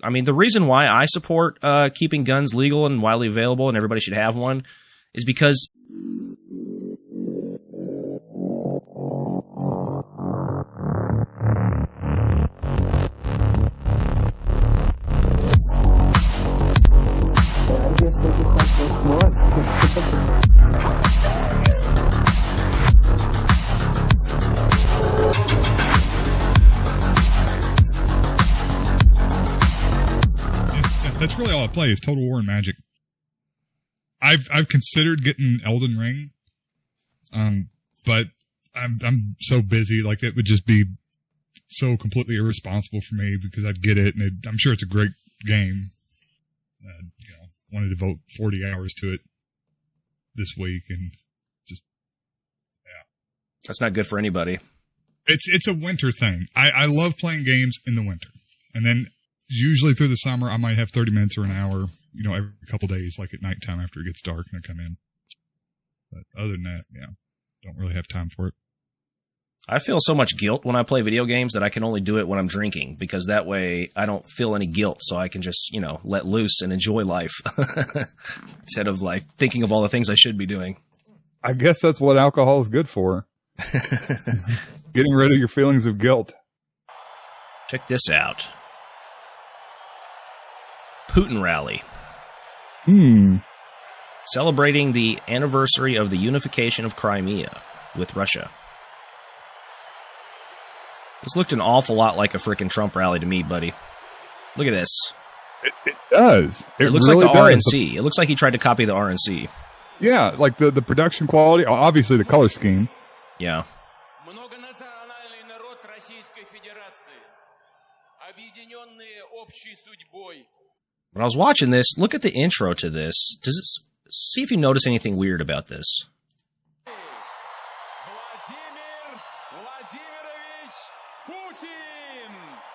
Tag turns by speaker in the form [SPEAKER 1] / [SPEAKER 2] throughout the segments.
[SPEAKER 1] I mean, the reason why I support keeping guns legal and widely available and everybody should have one is because
[SPEAKER 2] that's really all I play is Total War and Magic. I've considered getting Elden Ring, but I'm so busy. Like, it would just be so completely irresponsible for me because I'd get it, and I'm sure it's a great game. Want to devote 40 hours to it this week, and just
[SPEAKER 1] that's not good for anybody.
[SPEAKER 2] It's a winter thing. I love playing games in the winter, and then usually through the summer I might have 30 minutes or an hour, every couple days, like at nighttime after it gets dark, and I come in. But other than that, don't really have time for it.
[SPEAKER 1] I feel so much guilt when I play video games that I can only do it when I'm drinking, because that way I don't feel any guilt, so I can just, let loose and enjoy life instead of like thinking of all the things I should be doing.
[SPEAKER 3] I guess that's what alcohol is good for. Getting rid of your feelings of guilt.
[SPEAKER 1] Check this out. Putin rally. Celebrating the anniversary of the unification of Crimea with Russia. This looked an awful lot like a frickin' Trump rally to me, buddy. Look at this.
[SPEAKER 3] It does.
[SPEAKER 1] It looks
[SPEAKER 3] really
[SPEAKER 1] like the
[SPEAKER 3] does.
[SPEAKER 1] RNC. It looks like he tried to copy the RNC.
[SPEAKER 3] Yeah, like the production quality, obviously the color scheme.
[SPEAKER 1] Yeah. When I was watching this, look at the intro to this. Does it see if you notice anything weird about this?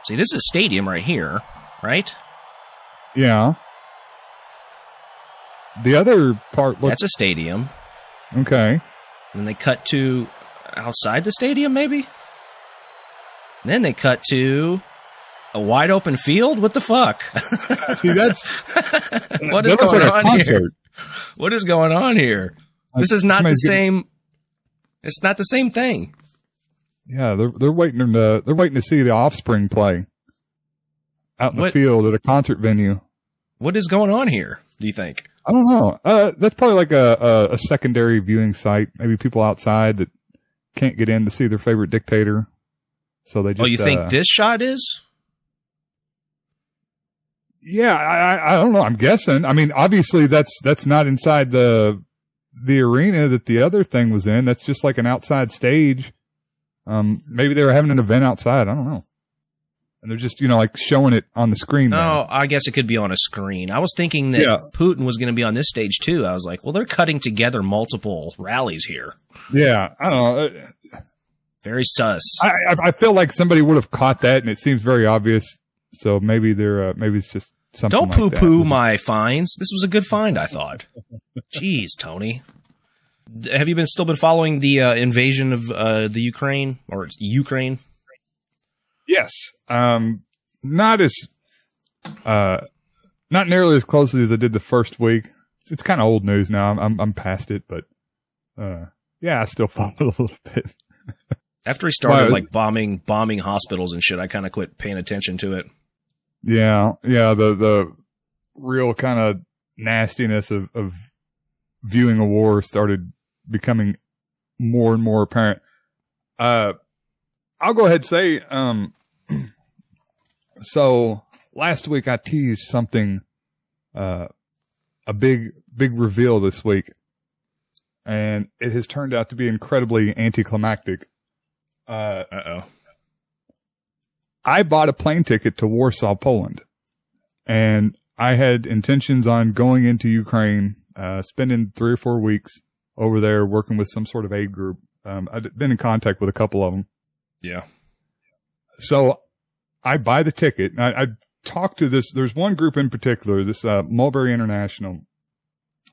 [SPEAKER 1] See, this is a stadium right here, right?
[SPEAKER 3] Yeah. The other part looks...
[SPEAKER 1] That's a stadium.
[SPEAKER 3] Okay.
[SPEAKER 1] And they cut to outside the stadium, maybe? And then they cut to a wide open field? What the fuck?
[SPEAKER 3] See, that's...
[SPEAKER 1] What is going on here? What is going on here? This is not the same... It's not the same thing.
[SPEAKER 3] Yeah, they're waiting to see the Offspring play out in the field at a concert venue.
[SPEAKER 1] What is going on here, do you think?
[SPEAKER 3] I don't know. That's probably like a secondary viewing site. Maybe people outside that can't get in to see their favorite dictator. So they just...
[SPEAKER 1] Oh, you think this shot is?
[SPEAKER 3] Yeah, I don't know. I'm guessing. I mean, obviously that's not inside the arena that the other thing was in. That's just like an outside stage. Maybe they were having an event outside. I don't know. And they're just, like showing it on the screen.
[SPEAKER 1] No, I guess it could be on a screen. I was thinking that Putin was going to be on this stage too. I was like, well, they're cutting together multiple rallies here.
[SPEAKER 3] Yeah, I don't know.
[SPEAKER 1] Very sus.
[SPEAKER 3] I feel like somebody would have caught that, and it seems very obvious. So maybe maybe it's just something.
[SPEAKER 1] Don't
[SPEAKER 3] like
[SPEAKER 1] poo-poo
[SPEAKER 3] that.
[SPEAKER 1] my finds. This was a good find, I thought. Jeez, Tony. Have you still been following the invasion of the Ukraine, or it's Ukraine?
[SPEAKER 3] Yes. Not nearly as closely as I did the first week. It's kind of old news now. I'm past it, but I still follow it a little bit.
[SPEAKER 1] After he started bombing hospitals and shit, I kind of quit paying attention to it.
[SPEAKER 3] Yeah. The real kind of nastiness of viewing a war started becoming more and more apparent. I'll go ahead and say, so last week I teased something, a big reveal this week, and it has turned out to be incredibly anticlimactic.
[SPEAKER 1] Uh-oh.
[SPEAKER 3] I bought a plane ticket to Warsaw, Poland, and I had intentions on going into Ukraine, spending 3 or 4 weeks over there working with some sort of aid group. I'd been in contact with a couple of them.
[SPEAKER 1] Yeah.
[SPEAKER 3] So I buy the ticket. I talked to this. There's one group in particular, this Mulberry International,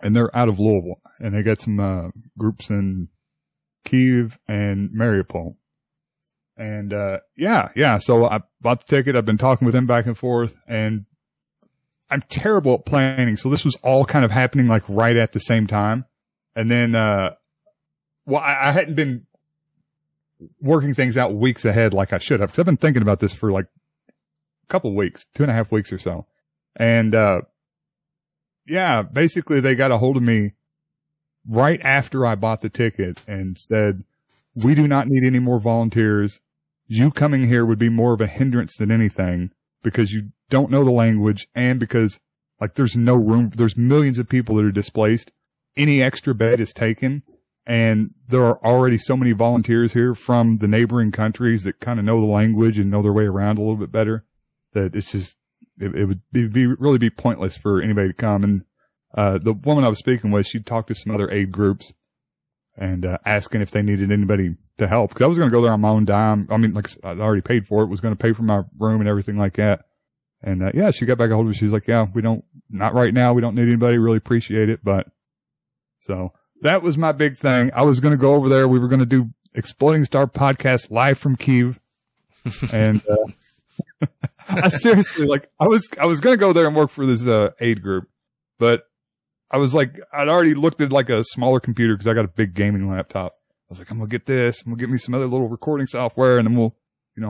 [SPEAKER 3] and they're out of Louisville, and they got some groups in Kyiv and Mariupol. And so I bought the ticket. I've been talking with them back and forth, and I'm terrible at planning. So this was all kind of happening like right at the same time. And then, I hadn't been working things out weeks ahead like I should have, because I've been thinking about this for like a couple of weeks, 2.5 weeks or so. And, basically they got a hold of me right after I bought the ticket and said, we do not need any more volunteers. You coming here would be more of a hindrance than anything because you don't know the language and because like there's no room. There's millions of people that are displaced. Any extra bed is taken. And there are already so many volunteers here from the neighboring countries that kind of know the language and know their way around a little bit better that it's just, it would really be pointless for anybody to come. And, the woman I was speaking with, she talked to some other aid groups and, asking if they needed anybody to help. Cause I was going to go there on my own dime. I mean, like I'd already paid for it, was going to pay for my room and everything like that. And, she got back a hold of me. She's like, yeah, not right now. We don't need anybody. Really appreciate it. But so that was my big thing. I was going to go over there. We were going to do Exploding Star podcast live from Kyiv. And, I seriously, like, I was going to go there and work for this, aid group, but I was like, I'd already looked at like a smaller computer because I got a big gaming laptop. I was like, I'm going to get this. I'm going to get me some other little recording software and then we'll,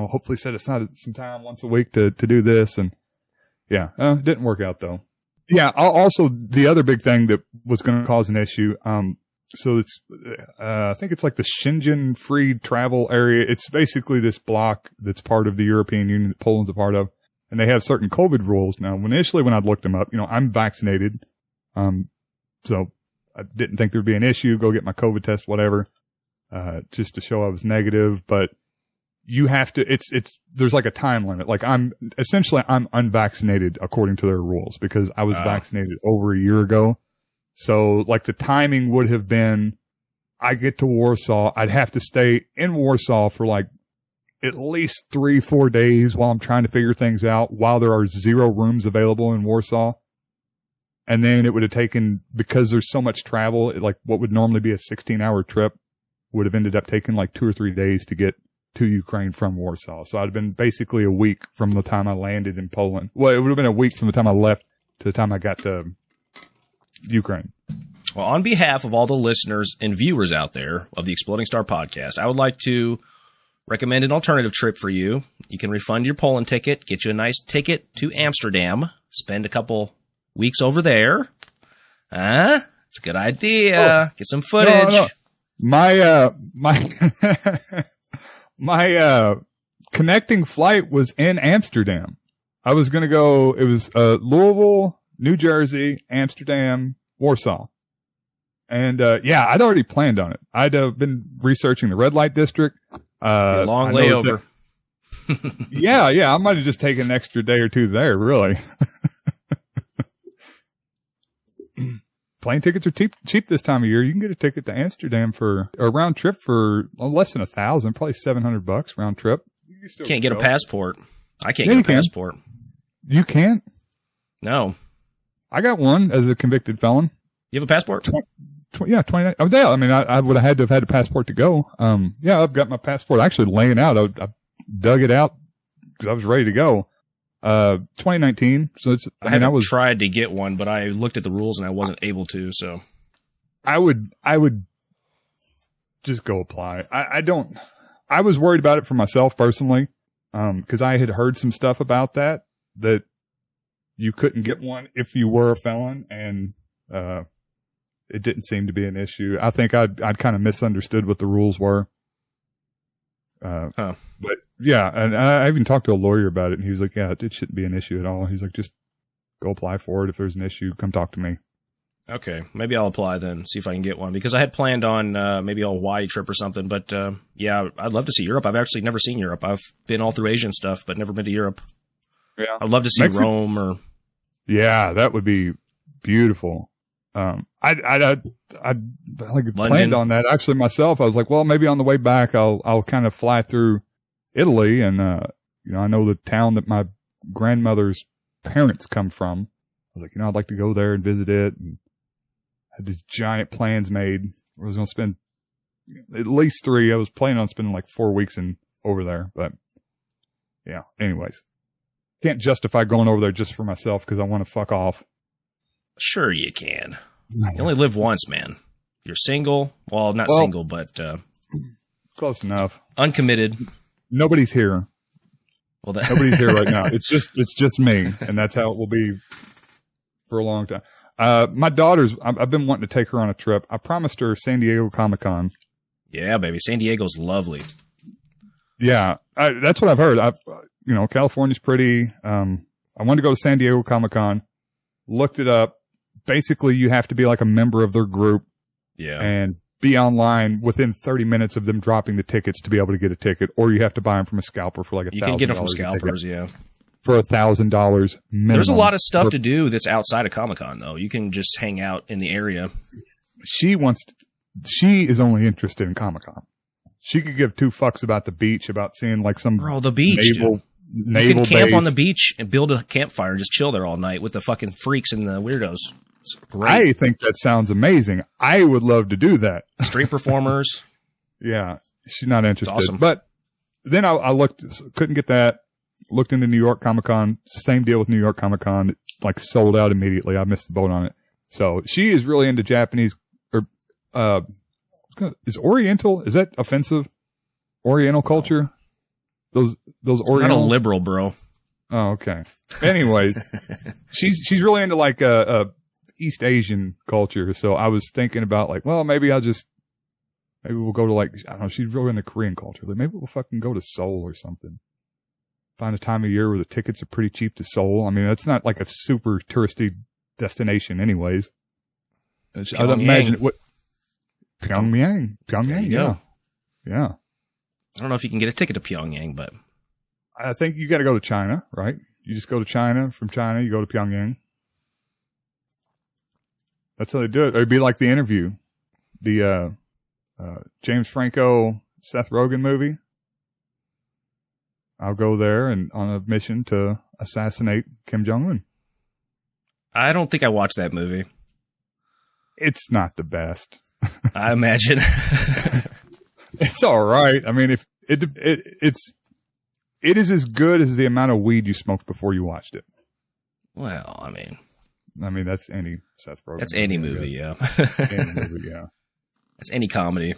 [SPEAKER 3] hopefully set aside some time once a week to do this. And it didn't work out though. Yeah. Also the other big thing that was going to cause an issue. So it's, I think it's like the Schengen free travel area. It's basically this block that's part of the European Union that Poland's a part of. And they have certain COVID rules. Now, initially when I'd looked them up, I'm vaccinated. So I didn't think there'd be an issue. Go get my COVID test, whatever, just to show I was negative. But you have to, there's like a time limit. Like I'm unvaccinated according to their rules because I was vaccinated over a year ago. So like the timing would have been, I get to Warsaw. I'd have to stay in Warsaw for like at least 3-4 days while I'm trying to figure things out while there are 0 rooms available in Warsaw. And then it would have taken, because there's so much travel, like what would normally be a 16-hour trip would have ended up taking like 2 or 3 days to get to Ukraine from Warsaw. So I'd have been basically a week from the time I landed in Poland. Well, it would have been a week from the time I left to the time I got to Ukraine.
[SPEAKER 1] Well, on behalf of all the listeners and viewers out there of the Exploding Star podcast, I would like to recommend an alternative trip for you. You can refund your Poland ticket, get you a nice ticket to Amsterdam, spend a couple weeks over there. It's a good idea. Get some footage.
[SPEAKER 3] No. My connecting flight was in Amsterdam. I was going to go, it was, Louisville, New Jersey, Amsterdam, Warsaw. And, I'd already planned on it. I'd been researching the red light district.
[SPEAKER 1] A long layover.
[SPEAKER 3] I might have just taken an extra day or two there, really. Plane tickets are cheap this time of year. You can get a ticket to Amsterdam for a round trip for less than $1,000, probably $700 round trip.
[SPEAKER 1] You can't get a passport. I can't get a passport.
[SPEAKER 3] You can't?
[SPEAKER 1] No.
[SPEAKER 3] I got one as a convicted felon.
[SPEAKER 1] You have a passport?
[SPEAKER 3] 29. I was there. I mean, I would have had to have had a passport to go. I've got my passport actually laying out. I dug it out because I was ready to go. 2019. So it's,
[SPEAKER 1] I haven't tried to get one, but I looked at the rules and I wasn't able to, so.
[SPEAKER 3] I would just go apply. I was worried about it for myself personally. Cause I had heard some stuff about that you couldn't get one if you were a felon and, it didn't seem to be an issue. I think I'd kind of misunderstood what the rules were. But yeah, and I even talked to a lawyer about it and he was like, yeah, it shouldn't be an issue at all. He's like, just go apply for it. If there's an issue, come talk to me.
[SPEAKER 1] Okay. Maybe I'll apply then, see if I can get one because I had planned on, maybe a Hawaii trip or something, but, I'd love to see Europe. I've actually never seen Europe. I've been all through Asian stuff, but never been to Europe.
[SPEAKER 3] Yeah.
[SPEAKER 1] I'd love to see Rome or.
[SPEAKER 3] Yeah, that would be beautiful. I'd planned on that actually myself. I was like, well, maybe on the way back, I'll kind of fly through Italy. And, I know the town that my grandmother's parents come from. I was like, I'd like to go there and visit it. And had these giant plans made. I was going to spend at least 3. I was planning on spending like 4 weeks over there, but yeah, anyways. can't justify going over there just for myself because I want to fuck off.
[SPEAKER 1] Sure you can. You only live once, man. You're single. Well, not single, but
[SPEAKER 3] close enough.
[SPEAKER 1] Uncommitted.
[SPEAKER 3] Nobody's here.
[SPEAKER 1] Well,
[SPEAKER 3] nobody's here right now. It's just me, and that's how it will be for a long time. My daughter's. I've been wanting to take her on a trip. I promised her San Diego Comic-Con.
[SPEAKER 1] Yeah, baby. San Diego's lovely.
[SPEAKER 3] Yeah, that's what I've heard. California's pretty. I wanted to go to San Diego Comic-Con. Looked it up. Basically, you have to be like a member of their group.
[SPEAKER 1] Yeah.
[SPEAKER 3] And be online within 30 minutes of them dropping the tickets to be able to get a ticket, or you have to buy them from a scalper for like $1,000.
[SPEAKER 1] You can get them from scalpers, yeah.
[SPEAKER 3] For $1,000 minimum.
[SPEAKER 1] There's a lot of stuff to do that's outside of Comic-Con, though. You can just hang out in the area.
[SPEAKER 3] She is only interested in Comic-Con. She could give two fucks about the beach, about seeing like some
[SPEAKER 1] the beach,
[SPEAKER 3] naval
[SPEAKER 1] you can camp
[SPEAKER 3] base.
[SPEAKER 1] on the beach and build a campfire and just chill there all night with the fucking freaks and the weirdos. It's great.
[SPEAKER 3] I think that sounds amazing. I would love to do that.
[SPEAKER 1] Street performers.
[SPEAKER 3] Yeah, she's not interested.
[SPEAKER 1] It's awesome.
[SPEAKER 3] But then I looked, couldn't get that. Looked into New York Comic-Con. Same deal with New York Comic-Con. It, like, sold out immediately. I missed the boat on it. So she is really into Japanese. Is Oriental? Is that offensive? Oriental culture? Those Orientals?
[SPEAKER 1] Not a liberal, bro.
[SPEAKER 3] Oh, okay. Anyways, she's really into like East Asian culture. So I was thinking about like, well, maybe we'll go to like, I don't know, she's really into Korean culture. Like maybe we'll fucking go to Seoul or something. Find a time of year where the tickets are pretty cheap to Seoul. I mean, that's not like a super touristy destination anyways. I'd imagine what Pyongyang, yeah. Yeah.
[SPEAKER 1] I don't know if you can get a ticket to Pyongyang, but
[SPEAKER 3] I think you got to go to China, right? You just go to China. From China, you go to Pyongyang. That's how they do it. It'd be like The Interview, the James Franco, Seth Rogen movie. I'll go there and on a mission to assassinate Kim Jong-un.
[SPEAKER 1] I don't think I watched that movie.
[SPEAKER 3] It's not the best.
[SPEAKER 1] I imagine.
[SPEAKER 3] It's all right. I mean, if it is as good as the amount of weed you smoked before you watched it.
[SPEAKER 1] Well, I mean,
[SPEAKER 3] that's any Seth Rogen.
[SPEAKER 1] That's any movie, yeah.
[SPEAKER 3] Any movie, yeah.
[SPEAKER 1] That's any comedy.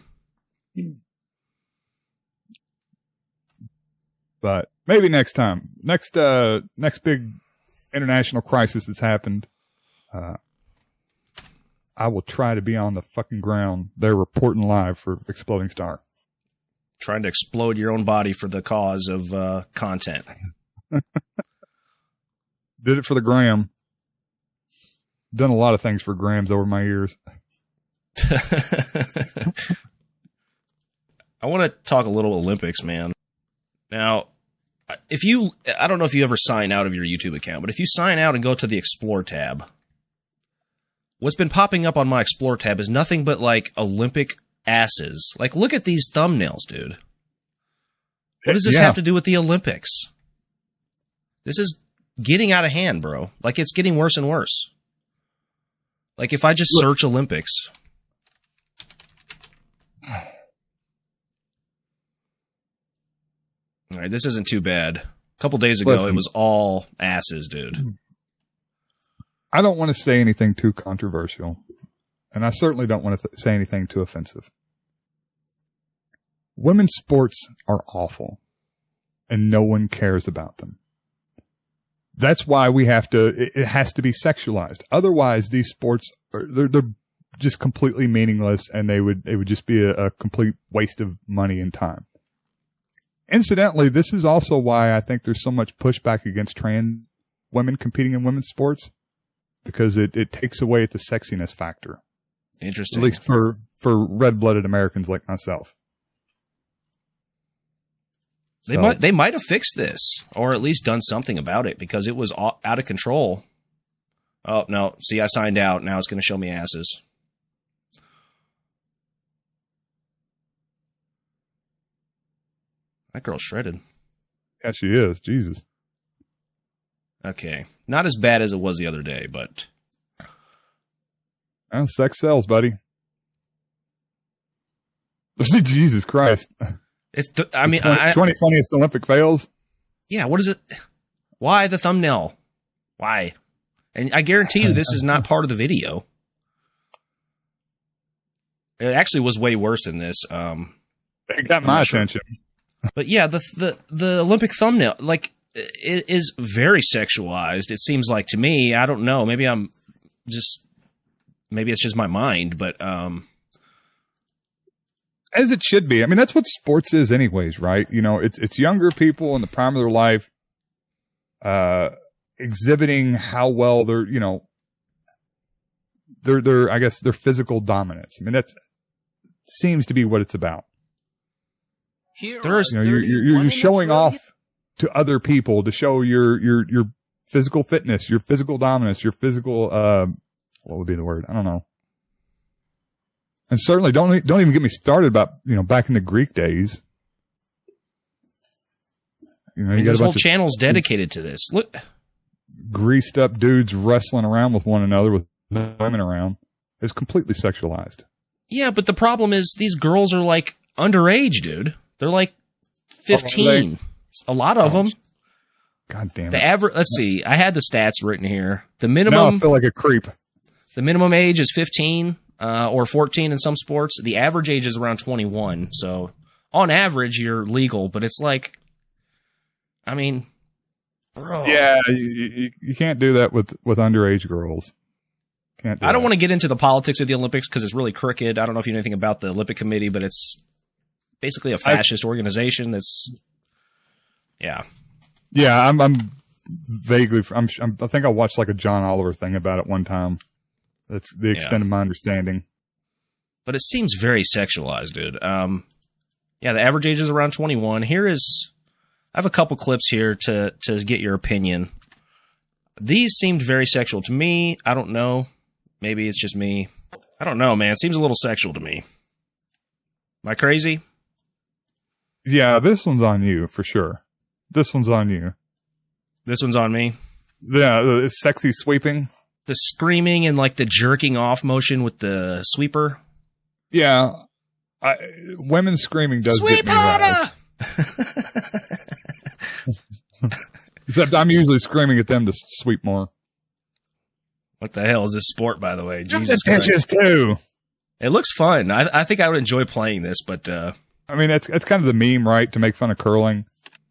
[SPEAKER 3] But maybe next time. Next big international crisis that's happened. I will try to be on the fucking ground. They're reporting live for Exploding Star.
[SPEAKER 1] Trying to explode your own body for the cause of content.
[SPEAKER 3] Did it for the gram. Done a lot of things for grams over my years.
[SPEAKER 1] I want to talk a little Olympics, man. Now, I don't know if you ever sign out of your YouTube account, but if you sign out and go to the Explore tab, what's been popping up on my Explore tab is nothing but like Olympic asses. Like, look at these thumbnails, dude. What does this have to do with the Olympics? This is getting out of hand, bro. Like, it's getting worse and worse. Like, if I just search Olympics. All right, this isn't too bad. A couple days ago, it was all asses, dude.
[SPEAKER 3] I don't want to say anything too controversial, and I certainly don't want to say anything too offensive. Women's sports are awful, and no one cares about them. That's why it has to be sexualized. Otherwise, these sports they're just completely meaningless, and it would just be a complete waste of money and time. Incidentally, this is also why I think there's so much pushback against trans women competing in women's sports, because it takes away the sexiness factor.
[SPEAKER 1] Interesting.
[SPEAKER 3] At least for red-blooded Americans like myself.
[SPEAKER 1] They might have fixed this, or at least done something about it, because it was out of control. Oh, no. See, I signed out. Now it's going to show me asses. That girl's shredded.
[SPEAKER 3] Yeah, she is. Jesus.
[SPEAKER 1] Okay. Not as bad as it was the other day, but...
[SPEAKER 3] Oh, sex sells, buddy. Jesus Christ.
[SPEAKER 1] It's
[SPEAKER 3] 20 funniest Olympic fails?
[SPEAKER 1] Yeah, what is it? Why the thumbnail? Why? And I guarantee you this is not part of the video. It actually was way worse than this.
[SPEAKER 3] It got my attention.
[SPEAKER 1] But yeah, the Olympic thumbnail, like, it is very sexualized. It seems like to me. I don't know. Maybe it's just my mind, but
[SPEAKER 3] as it should be. I mean, that's what sports is, anyways, right? You know, it's younger people in the prime of their life, exhibiting how well they're, you know, their I guess their physical dominance. I mean, that seems to be what it's about.
[SPEAKER 1] There's,
[SPEAKER 3] you know, you're showing off to other people to show your physical fitness, your physical dominance, your physical what would be the word? I don't know. And certainly don't even get me started about, you know, back in the Greek days. You know,
[SPEAKER 1] there's whole channels dedicated to this. Look,
[SPEAKER 3] greased up dudes wrestling around with one another with women around. It's completely sexualized.
[SPEAKER 1] Yeah, but the problem is these girls are like underage, dude. They're like 15. A lot of them.
[SPEAKER 3] God damn it.
[SPEAKER 1] The average. Let's see. I had the stats written here. The minimum.
[SPEAKER 3] Now I feel like a creep.
[SPEAKER 1] The minimum age is 15 or 14 in some sports. The average age is around 21. So on average, you're legal. But it's like, I mean, bro.
[SPEAKER 3] Yeah, you can't do that with underage girls. Can't.
[SPEAKER 1] I don't want to get into the politics of the Olympics because it's really crooked. I don't know if you know anything about the Olympic Committee, but it's basically a fascist organization that's, yeah.
[SPEAKER 3] Yeah, I'm vaguely. I think I watched like a John Oliver thing about it one time. That's the extent of my understanding.
[SPEAKER 1] But it seems very sexualized, dude. Yeah, the average age is around 21. I have a couple clips here to get your opinion. These seemed very sexual to me. I don't know. Maybe it's just me. I don't know, man. It seems a little sexual to me. Am I crazy?
[SPEAKER 3] Yeah, this one's on you for sure. This one's on you.
[SPEAKER 1] This one's on me?
[SPEAKER 3] Yeah, the sexy sweeping.
[SPEAKER 1] The screaming and like the jerking off motion with the sweeper.
[SPEAKER 3] Yeah. Women screaming does get me aroused. Except I'm usually screaming at them to sweep more.
[SPEAKER 1] What the hell is this sport, by the way?
[SPEAKER 3] Jesus Christ. Too.
[SPEAKER 1] It looks fun. I think I would enjoy playing this, but
[SPEAKER 3] I mean, that's kind of the meme, right? To make fun of curling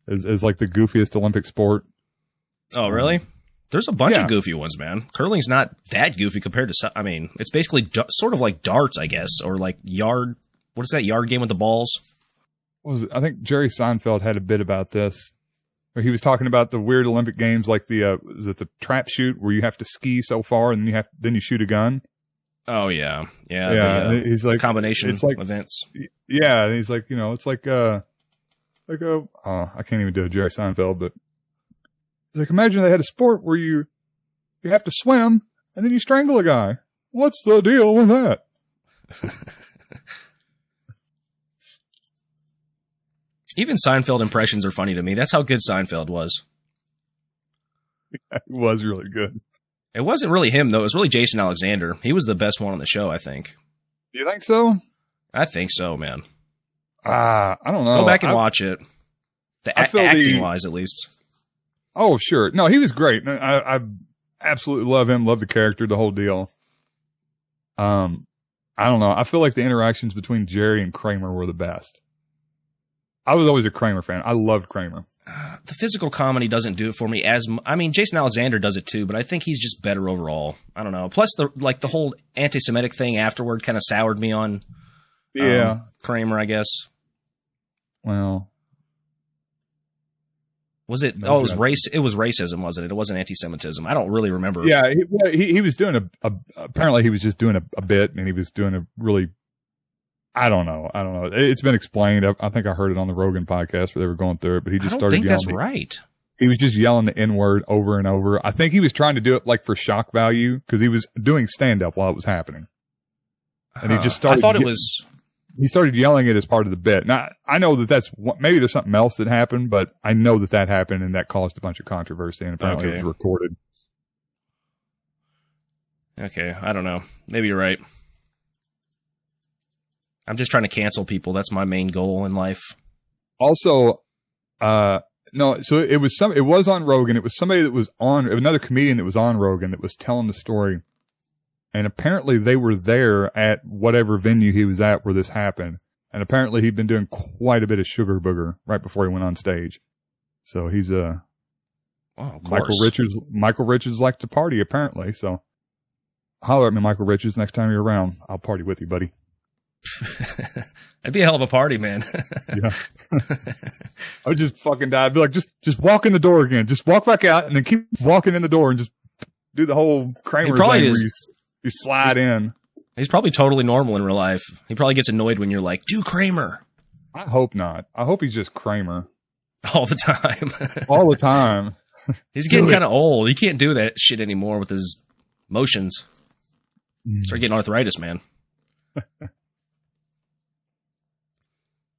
[SPEAKER 3] is like the goofiest Olympic sport.
[SPEAKER 1] Oh, really? There's a bunch of goofy ones, man. Curling's not that goofy compared to, I mean, it's basically sort of like darts, I guess, or like yard. What is that yard game with the balls?
[SPEAKER 3] What was it? I think Jerry Seinfeld had a bit about this. Where he was talking about the weird Olympic games, like the is it the trap shoot where you have to ski so far and then you shoot a gun.
[SPEAKER 1] Oh yeah.
[SPEAKER 3] He's like
[SPEAKER 1] combination
[SPEAKER 3] it's like,
[SPEAKER 1] events.
[SPEAKER 3] Yeah, and he's like, you know, it's like I can't even do a Jerry Seinfeld, but he's like, imagine they had a sport where you have to swim and then you strangle a guy. What's the deal with that?
[SPEAKER 1] Even Seinfeld impressions are funny to me. That's how good Seinfeld was.
[SPEAKER 3] Yeah, it was really good.
[SPEAKER 1] It wasn't really him, though. It was really Jason Alexander. He was the best one on the show, I think.
[SPEAKER 3] You think so?
[SPEAKER 1] I think so, man.
[SPEAKER 3] I don't know.
[SPEAKER 1] Go back and watch it. Acting-wise, at least.
[SPEAKER 3] Oh, sure. No, he was great. I absolutely love him. Love the character, the whole deal. I don't know. I feel like the interactions between Jerry and Kramer were the best. I was always a Kramer fan. I loved Kramer.
[SPEAKER 1] The physical comedy doesn't do it for me I mean, Jason Alexander does it too, but I think he's just better overall. I don't know. Plus, the whole anti-Semitic thing afterward kind of soured me on Kramer, I guess.
[SPEAKER 3] Well.
[SPEAKER 1] Was it? No, it was race. It was racism, wasn't it? It wasn't anti-Semitism. I don't really remember.
[SPEAKER 3] Yeah, he was doing apparently he was just doing a bit, and he was doing a really. I don't know. It's been explained. I think I heard it on the Rogan podcast where they were going through it, but he just started yelling. I think that's
[SPEAKER 1] right.
[SPEAKER 3] He was just yelling the N-word over and over. I think he was trying to do it like for shock value because he was doing stand-up while it was happening. And he just started. He started yelling it as part of the bit. Now, I know that's maybe there's something else that happened, but I know that happened and that caused a bunch of controversy and apparently it was recorded.
[SPEAKER 1] Okay. I don't know. Maybe you're right. I'm just trying to cancel people. That's my main goal in life.
[SPEAKER 3] Also, No, so it was on Rogan. It was somebody that was on, another comedian that was on Rogan that was telling the story. And apparently they were there at whatever venue he was at where this happened. And apparently he'd been doing quite a bit of sugar booger right before he went on stage. So he's Michael Richards liked to party apparently. So holler at me, Michael Richards, next time you're around. I'll party with you, buddy.
[SPEAKER 1] That'd be a hell of a party, man.
[SPEAKER 3] Yeah. I would just fucking die. I'd be like, just walk in the door again. Just walk back out and then keep walking in the door and just do the whole Kramer thing where you slide in.
[SPEAKER 1] He's probably totally normal in real life. He probably gets annoyed when you're like, do Kramer.
[SPEAKER 3] I hope not. I hope he's just Kramer.
[SPEAKER 1] All the time.
[SPEAKER 3] All the time.
[SPEAKER 1] He's getting kind of old. He can't do that shit anymore with his motions. Start getting arthritis, man.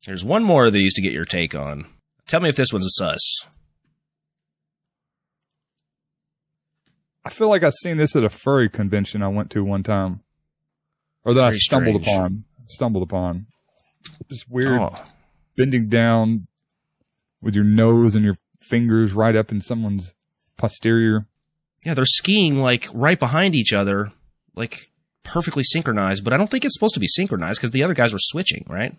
[SPEAKER 1] There's one more of these to get your take on. Tell me if this one's a sus.
[SPEAKER 3] I feel like I've seen this at a furry convention I went to one time. Or that I stumbled upon. Just weird bending down with your nose and your fingers right up in someone's posterior.
[SPEAKER 1] Yeah, they're skiing like right behind each other, like perfectly synchronized, but I don't think it's supposed to be synchronized because the other guys were switching, right?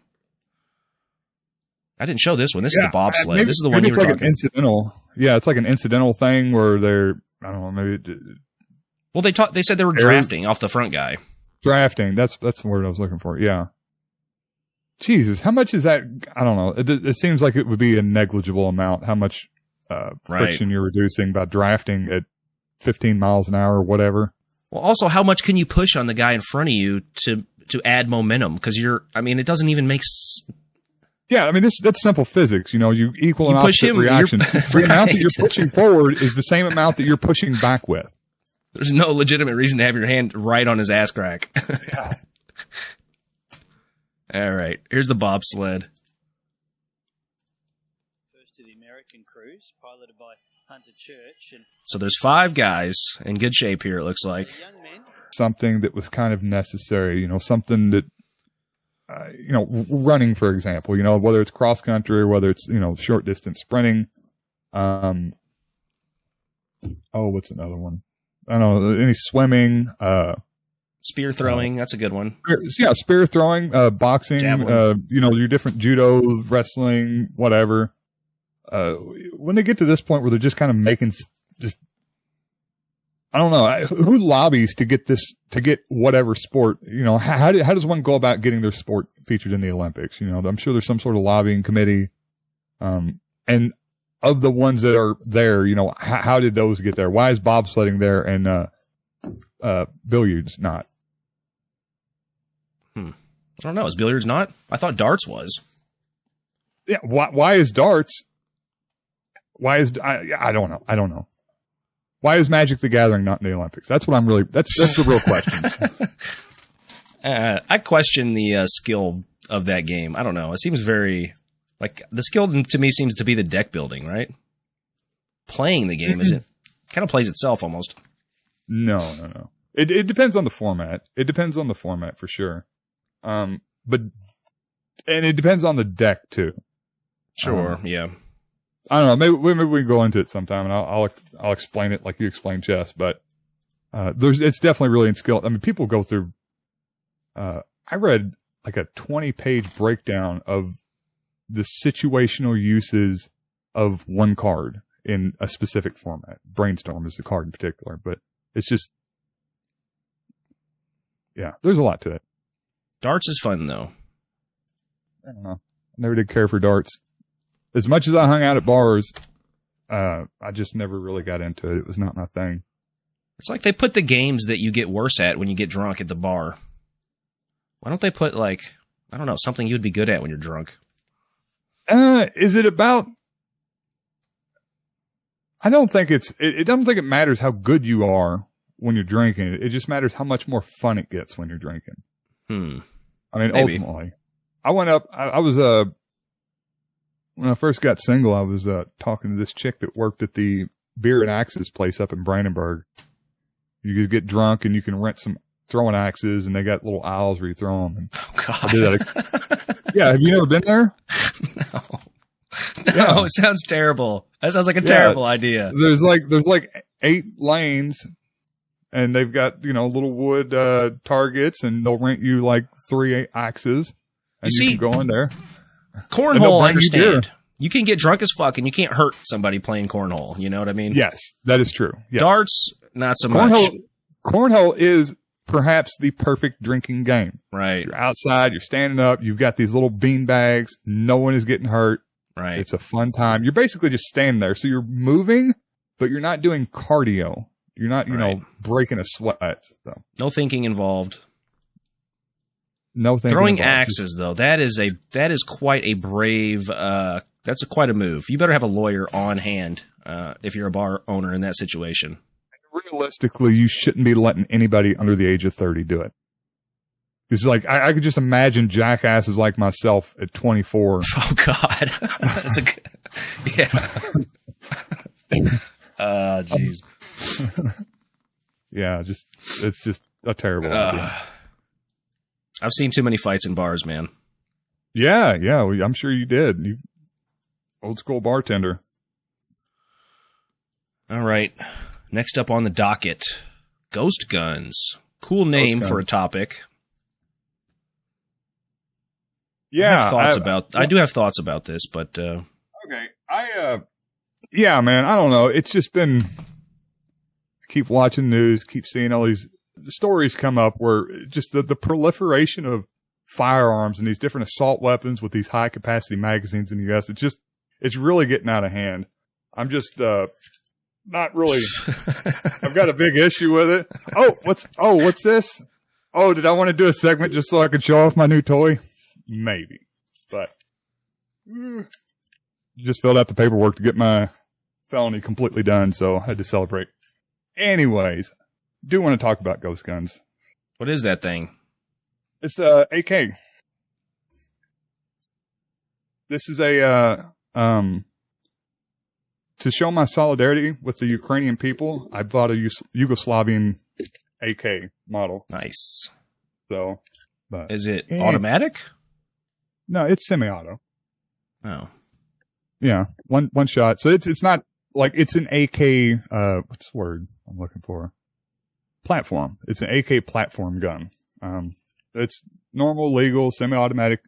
[SPEAKER 1] I didn't show this one. This is the bobsled. This is the one you were talking. It's like an
[SPEAKER 3] incidental. Yeah, it's like an incidental thing where they're, I don't know, maybe.
[SPEAKER 1] Well, they said they were drafting off the front guy.
[SPEAKER 3] Drafting. That's the word I was looking for. Yeah. Jesus, how much is that? I don't know. It seems like it would be a negligible amount. How much friction you're reducing by drafting at 15 miles an hour or whatever.
[SPEAKER 1] Well, also, how much can you push on the guy in front of you to add momentum? Because it doesn't even make.
[SPEAKER 3] Yeah, I mean, that's simple physics. You know, you equal and opposite reaction. The amount that you're pushing forward is the same amount that you're pushing back with.
[SPEAKER 1] There's no legitimate reason to have your hand right on his ass crack.
[SPEAKER 3] Yeah.
[SPEAKER 1] All right, here's the bobsled.
[SPEAKER 4] First to the American cruise, piloted by Hunter Church.
[SPEAKER 1] So there's 5 guys in good shape here, it looks like.
[SPEAKER 4] Young men.
[SPEAKER 3] Something that was kind of necessary, you know, something that, running, for example, you know, whether it's cross country or whether it's, short distance sprinting. What's another one? I don't know, any swimming,
[SPEAKER 1] spear throwing, that's a good one.
[SPEAKER 3] Yeah, spear throwing, boxing,
[SPEAKER 1] javelin.
[SPEAKER 3] Your different judo, wrestling, whatever. When they get to this point where they're just kind of making I don't know, who lobbies to get whatever sport, how does one go about getting their sport featured in the Olympics? I'm sure there's some sort of lobbying committee. And of the ones that are there, how did those get there? Why is bobsledding there and, billiards not?
[SPEAKER 1] I don't know. Is billiards not? I thought darts was.
[SPEAKER 3] Yeah. Why is darts? I don't know. Why is Magic the Gathering not in the Olympics? That's what that's the real question.
[SPEAKER 1] I question the skill of that game. I don't know. It seems very, the skill to me seems to be the deck building, right? Playing the game, is it? Kind of plays itself almost. No. It
[SPEAKER 3] depends on the format. It depends on the format for sure. And it depends on the deck too.
[SPEAKER 1] Sure. Yeah.
[SPEAKER 3] I don't know. Maybe we can go into it sometime, and I'll explain it like you explain chess. But it's definitely really in skill. I mean, people go through. I read like a 20-page breakdown of the situational uses of one card in a specific format. Brainstorm is the card in particular, but it's just, yeah, there's a lot to it.
[SPEAKER 1] Darts is fun though.
[SPEAKER 3] I don't know. I never did care for darts. As much as I hung out at bars, I just never really got into it. It was not my thing.
[SPEAKER 1] It's like they put the games that you get worse at when you get drunk at the bar. Why don't they put something you'd be good at when you're drunk?
[SPEAKER 3] Is it about? I don't think it doesn't think it matters how good you are when you're drinking. It just matters how much more fun it gets when you're drinking. I mean, maybe. Ultimately, I went up. I was when I first got single, I was talking to this chick that worked at the Beer and Axes place up in Brandenburg. You could get drunk and you can rent some throwing axes, and they got little aisles where you throw them.
[SPEAKER 1] Oh God!
[SPEAKER 3] Yeah, have you never been there?
[SPEAKER 1] No. No, it sounds terrible. That sounds like a terrible idea.
[SPEAKER 3] There's like 8 lanes, and they've got little wood targets, and they'll rent you like 3 axes, and you can go in there.
[SPEAKER 1] Cornhole, I understand. You can get drunk as fuck, and you can't hurt somebody playing cornhole. You know what I mean?
[SPEAKER 3] Yes, that is true. Yes.
[SPEAKER 1] Darts, not so much.
[SPEAKER 3] Cornhole is perhaps the perfect drinking game.
[SPEAKER 1] Right.
[SPEAKER 3] You're outside, you're standing up, you've got these little bean bags, no one is getting hurt.
[SPEAKER 1] Right.
[SPEAKER 3] It's a fun time. You're basically just standing there. So you're moving, but you're not doing cardio. You're not, breaking a sweat. So.
[SPEAKER 1] No thinking involved.
[SPEAKER 3] No thinking
[SPEAKER 1] Throwing
[SPEAKER 3] involved.
[SPEAKER 1] axes, though, that is quite a brave, that's quite a move. You better have a lawyer on hand if you're a bar owner in that situation.
[SPEAKER 3] Realistically, you shouldn't be letting anybody under the age of 30 do it. It's like, I could just imagine jackasses like myself at 24.
[SPEAKER 1] Oh, God. That's yeah. Jeez.
[SPEAKER 3] Yeah, it's just a terrible idea.
[SPEAKER 1] I've seen too many fights in bars, man.
[SPEAKER 3] Yeah, I'm sure you did. You old school bartender.
[SPEAKER 1] All right. Next up on the docket, ghost guns. Cool name for a topic.
[SPEAKER 3] Yeah,
[SPEAKER 1] I do have thoughts about this, but
[SPEAKER 3] okay. Yeah, man, I don't know. It's just been keep watching news, keep seeing all these stories come up where just the proliferation of firearms and these different assault weapons with these high capacity magazines in the US, it's really getting out of hand. I'm just not really. I've got a big issue with it. What's this? Oh, did I want to do a segment just so I could show off my new toy? Maybe, but just filled out the paperwork to get my felony completely done, so I had to celebrate. Anyways, do want to talk about ghost guns.
[SPEAKER 1] What is that thing?
[SPEAKER 3] It's AK. This is to show my solidarity with the Ukrainian people, I bought a Yugoslavian AK model.
[SPEAKER 1] Nice.
[SPEAKER 3] So, but
[SPEAKER 1] is it automatic?
[SPEAKER 3] No, it's semi-auto.
[SPEAKER 1] Oh.
[SPEAKER 3] Yeah, one shot. So it's not like it's an AK. What's the word I'm looking for? Platform. It's an AK platform gun. It's normal, legal, semi-automatic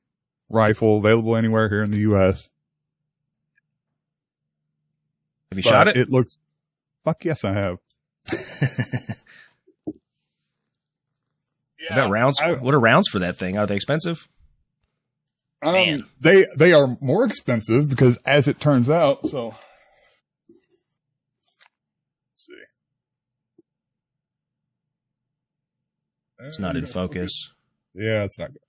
[SPEAKER 3] rifle available anywhere here in the U.S.
[SPEAKER 1] Have you shot it?
[SPEAKER 3] It looks. Fuck yes, I have.
[SPEAKER 1] Yeah. About rounds? What are rounds for that thing? Are they expensive?
[SPEAKER 3] Man. They are more expensive because, as it turns out, so let's see.
[SPEAKER 1] It's not in focus.
[SPEAKER 3] Yeah, it's not good.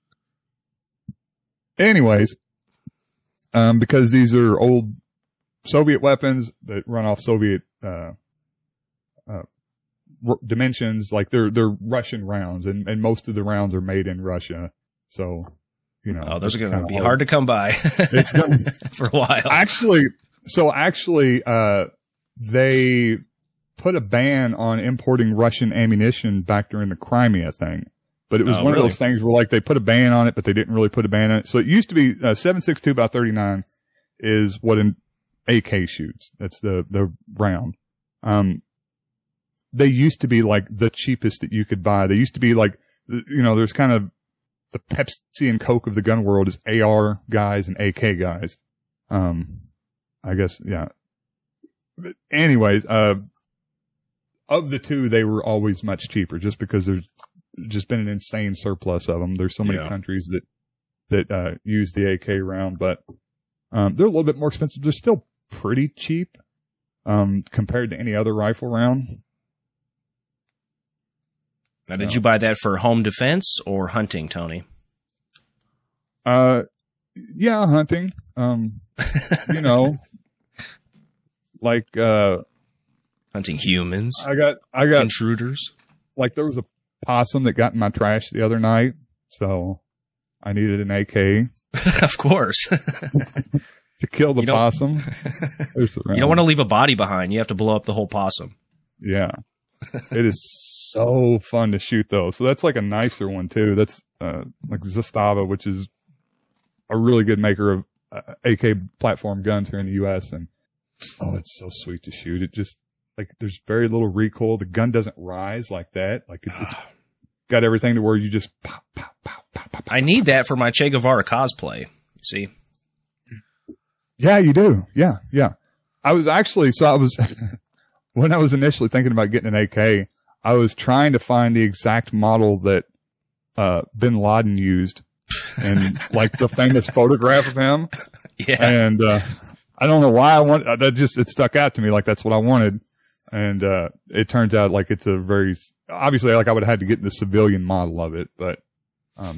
[SPEAKER 3] Anyways, because these are old Soviet weapons that run off Soviet dimensions, like they're Russian rounds, and most of the rounds are made in Russia. So,
[SPEAKER 1] those are going to be hard to come by.
[SPEAKER 3] It's gonna,
[SPEAKER 1] for a while.
[SPEAKER 3] Actually, they put a ban on importing Russian ammunition back during the Crimea thing. But it was one of those things where, like, they put a ban on it, but they didn't really put a ban on it. So it used to be 7.62 by 39 is what an AK shoots. That's the round. They used to be like the cheapest that you could buy. They used to be like, there's kind of the Pepsi and Coke of the gun world is AR guys and AK guys. I guess, yeah. But anyways, of the two, they were always much cheaper just because there's just been an insane surplus of them. There's so many countries that use the AK round, but they're a little bit more expensive. They're still pretty cheap compared to any other rifle round.
[SPEAKER 1] Now, did you buy that for home defense or hunting, Tony?
[SPEAKER 3] Yeah, hunting. Like
[SPEAKER 1] hunting humans.
[SPEAKER 3] I got
[SPEAKER 1] intruders.
[SPEAKER 3] Like there was a possum that got in my trash the other night, so I needed an AK.
[SPEAKER 1] Of course.
[SPEAKER 3] To kill the possum.
[SPEAKER 1] You don't want to leave a body behind. You have to blow up the whole possum.
[SPEAKER 3] Yeah. It is so fun to shoot though. So that's like a nicer one too. That's like Zastava, which is a really good maker AK platform guns here in the U.S. And it's so sweet to shoot. It just like there's very little recoil. The gun doesn't rise like that. Like it's got everything to where you just pop, pop, pop, pop, pop.
[SPEAKER 1] I need that for my Che Guevara cosplay. See?
[SPEAKER 3] Yeah, you do. Yeah, yeah. I was when I was initially thinking about getting an AK, I was trying to find the exact model that Bin Laden used, and like the famous photograph of him.
[SPEAKER 1] Yeah.
[SPEAKER 3] And I don't know why it stuck out to me like that's what I wanted. And it turns out like it's a very obviously like I would have had to get the civilian model of it, but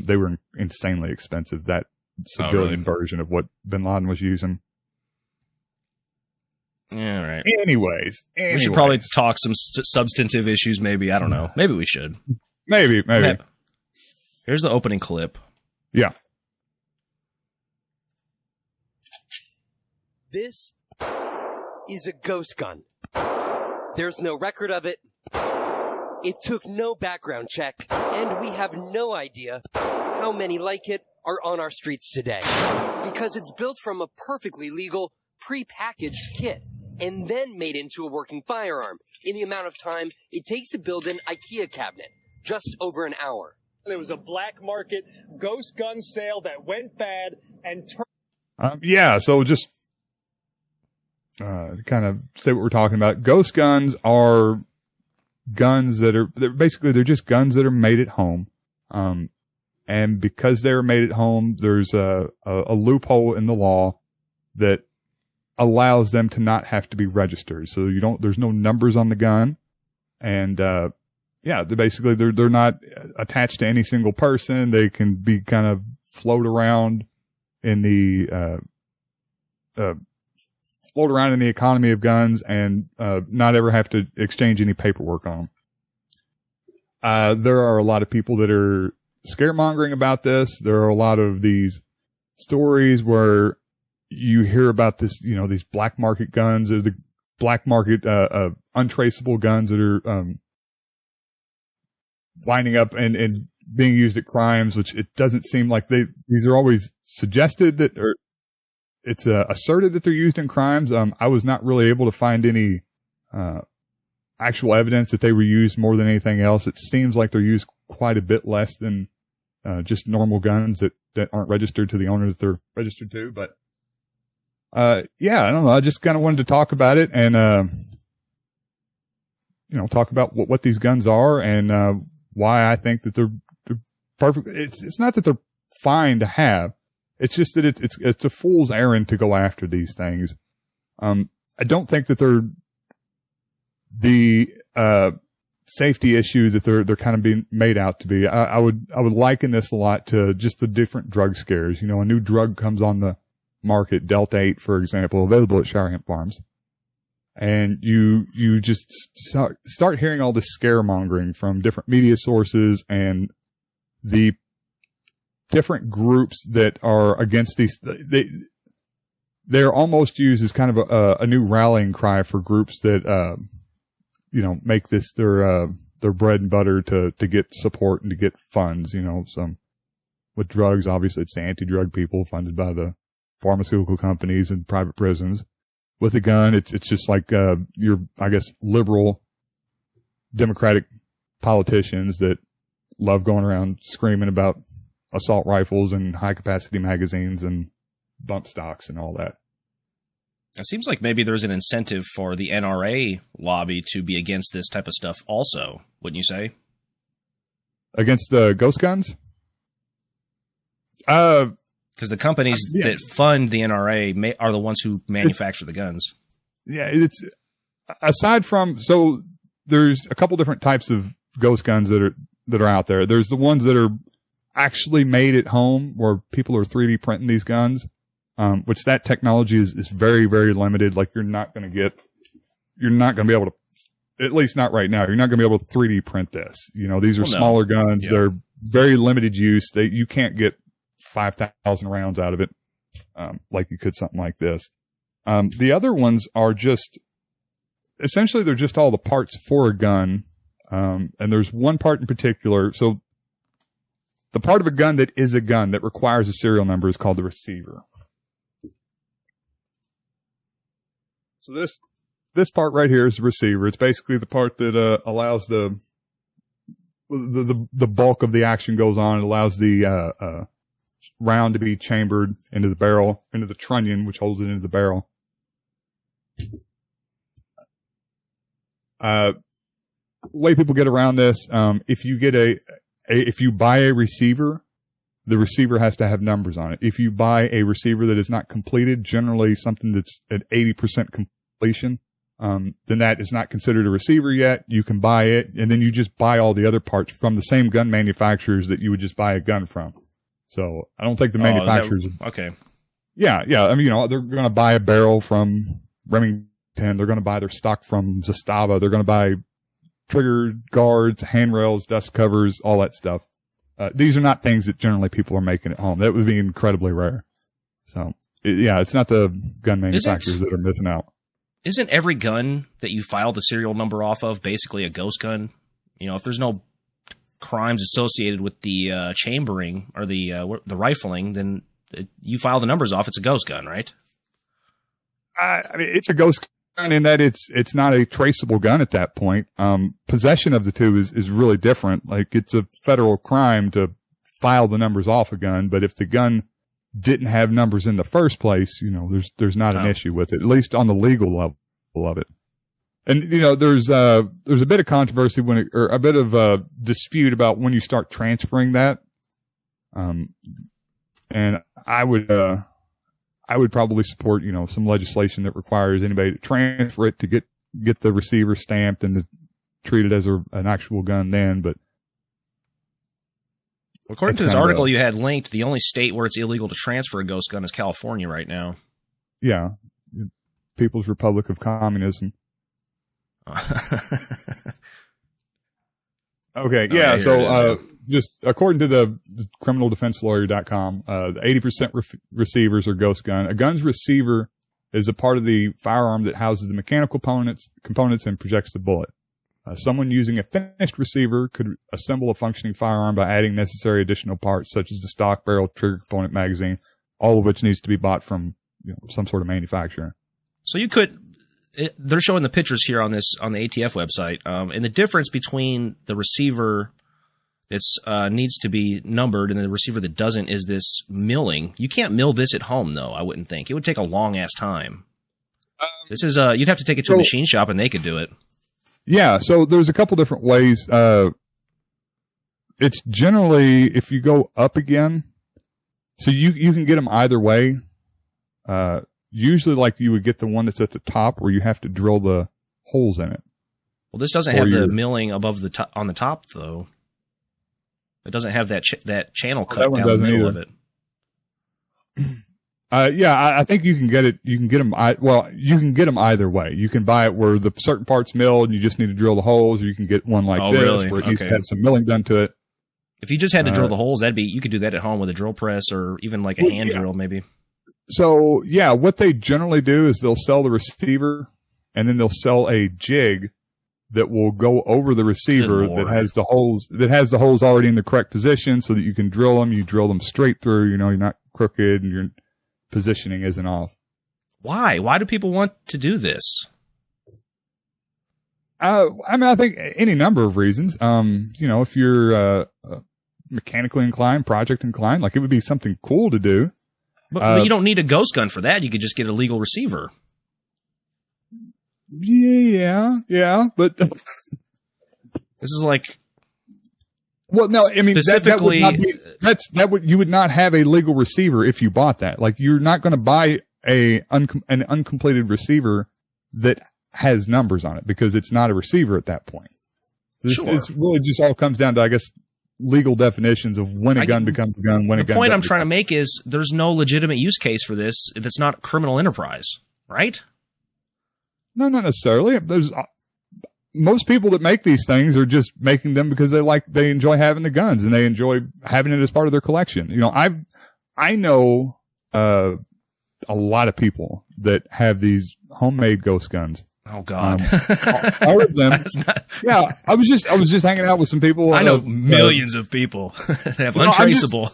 [SPEAKER 3] they were insanely expensive. That civilian version of what Bin Laden was using.
[SPEAKER 1] Yeah, right.
[SPEAKER 3] Anyways,
[SPEAKER 1] we should probably talk some substantive issues. Maybe I don't know. Maybe we should.
[SPEAKER 3] Maybe.
[SPEAKER 1] Yeah. Here's the opening clip.
[SPEAKER 3] Yeah.
[SPEAKER 5] This is a ghost gun. There's no record of it. It took no background check, and we have no idea how many like it are on our streets today. Because it's built from a perfectly legal, pre-packaged kit, and then made into a working firearm in the amount of time it takes to build an IKEA cabinet, just over an hour.
[SPEAKER 6] There was a black market ghost gun sale that went bad and
[SPEAKER 3] so just kind of say what we're talking about. Ghost guns are guns they're just guns that are made at home. And because they're made at home, there's a loophole in the law that allows them to not have to be registered. So there's no numbers on the gun. And, they're not attached to any single person. They can be kind of float around in the economy of guns and, not ever have to exchange any paperwork on them. There are a lot of people that are scaremongering about this. There are a lot of these stories where you hear about this, these black market guns or the black market, untraceable guns that are, winding up and being used at crimes, which it doesn't seem like these are always suggested that, or it's asserted that they're used in crimes. I was not really able to find any, actual evidence that they were used more than anything else. It seems like they're used quite a bit less than, just normal guns that aren't registered to the owner that they're registered to. But, I don't know. I just kind of wanted to talk about it and, talk about what these guns are and, why I think that they're perfect. It's not that they're fine to have. It's just that it's a fool's errand to go after these things. I don't think that they're the, safety issue that they're kind of being made out to be. I would liken this a lot to just the different drug scares. A new drug comes on the market, Delta 8, for example, available at Shire Hemp Farms. And you just start hearing all this scaremongering from different media sources and the different groups that are against these. They're almost used as kind of a new rallying cry for groups that, make this their bread and butter to get support and to get funds, some with drugs. Obviously it's the anti-drug people funded by the pharmaceutical companies and private prisons. With a gun, it's just like, liberal Democratic politicians that love going around screaming about assault rifles and high capacity magazines and bump stocks and all that.
[SPEAKER 1] It seems like maybe there's an incentive for the NRA lobby to be against this type of stuff also, wouldn't you say?
[SPEAKER 3] Against the ghost guns?
[SPEAKER 1] Because the companies that fund the NRA are the ones who manufacture the guns. Yeah,
[SPEAKER 3] it's aside from, so there's a couple different types of ghost guns that are out there. There's the ones that are actually made at home where people are 3D printing these guns, which that technology is very, very limited. Like you're not going to be able to, at least not right now. You're not going to be able to 3D print this. These are smaller guns. Yeah. They're very limited use. You can't get 5,000 rounds out of it, like you could something like this. The other ones are just, essentially they're just all the parts for a gun. And there's one part in particular. So the part of a gun that is a gun that requires a serial number is called the receiver. So this part right here is the receiver. It's basically the part that allows the bulk of the action goes on. It allows the round to be chambered into the barrel, into the trunnion, which holds it into the barrel. Way people get around this, if you get if you buy a receiver, the receiver has to have numbers on it. If you buy a receiver that is not completed, generally something that's at 80% completion, then that is not considered a receiver yet. You can buy it, and then you just buy all the other parts from the same gun manufacturers that you would just buy a gun from. So I don't think the manufacturers.
[SPEAKER 1] Okay.
[SPEAKER 3] Yeah. I mean, they're going to buy a barrel from Remington. They're going to buy their stock from Zastava. They're going to buy trigger guards, handrails, dust covers, all that stuff. These are not things that generally people are making at home. That would be incredibly rare. So, it's not the gun manufacturers that are missing out.
[SPEAKER 1] Isn't every gun that you file the serial number off of basically a ghost gun? If there's no crimes associated with the chambering or the rifling, then you file the numbers off. It's a ghost gun, right?
[SPEAKER 3] I mean, it's a ghost gun in that it's not a traceable gun at that point. Possession of the two is really different. Like, it's a federal crime to file the numbers off a gun, but if the gun didn't have numbers in the first place, there's not an issue with it, at least on the legal level of it. And, there's a bit of controversy or a bit of dispute about when you start transferring that. And I would probably support, some legislation that requires anybody to transfer it to get the receiver stamped and to treat it as an actual gun then. But
[SPEAKER 1] according to this article you had linked, the only state where it's illegal to transfer a ghost gun is California right now.
[SPEAKER 3] Yeah. People's Republic of Communism. Okay. Yeah. So, just according to the criminaldefenselawyer.com, the 80% receivers are ghost gun. A gun's receiver is a part of the firearm that houses the mechanical components and projects the bullet. Someone using a finished receiver could assemble a functioning firearm by adding necessary additional parts such as the stock, barrel, trigger component, magazine, all of which needs to be bought from some sort of manufacturer.
[SPEAKER 1] So you could. They're showing the pictures here on the ATF website, and the difference between the receiver that needs to be numbered and the receiver that doesn't is this milling. You can't mill this at home, though. I wouldn't think it would take a long ass time. This is you'd have to take it to a machine shop and they could do it. Yeah.
[SPEAKER 3] So there's a couple different ways. It's generally if you go up again, so you can get them either way. Usually, like you would get the one that's at the top where you have to drill the holes in it.
[SPEAKER 1] Well, this doesn't have the milling above the on the top, though. It doesn't have that channel cut down the middle of it.
[SPEAKER 3] I think you can get it. You can get them. You can get them either way. You can buy it where the certain part's milled and you just need to drill the holes, or you can get one like this where it needs to have some milling done to it.
[SPEAKER 1] If you just had to drill the holes, you could do that at home with a drill press or even like a hand drill, maybe.
[SPEAKER 3] So, what they generally do is they'll sell the receiver and then they'll sell a jig that will go over the receiver that has the holes already in the correct position so that you can drill them. You drill them straight through, you're not crooked and your positioning isn't off.
[SPEAKER 1] Why? Why do people want to do this?
[SPEAKER 3] I think any number of reasons. If you're mechanically inclined, project inclined, like it would be something cool to do.
[SPEAKER 1] But you don't need a ghost gun for that. You could just get a legal receiver.
[SPEAKER 3] Yeah, but this
[SPEAKER 1] is like.
[SPEAKER 3] Well, no, I mean
[SPEAKER 1] specifically
[SPEAKER 3] you would not have a legal receiver if you bought that. Like you're not going to buy an uncompleted receiver that has numbers on it because it's not a receiver at that point. This really just all comes down to, I guess, legal definitions of when a gun becomes a gun.
[SPEAKER 1] The point I'm trying to make is there's no legitimate use case for this. That's not criminal enterprise, right?
[SPEAKER 3] No, not necessarily. Most people that make these things are just making them because they enjoy having the guns and they enjoy having it as part of their collection. I know a lot of people that have these homemade ghost guns.
[SPEAKER 1] Oh God!
[SPEAKER 3] All of them. Yeah, I was just hanging out with some people.
[SPEAKER 1] I know millions of people that have untraceable.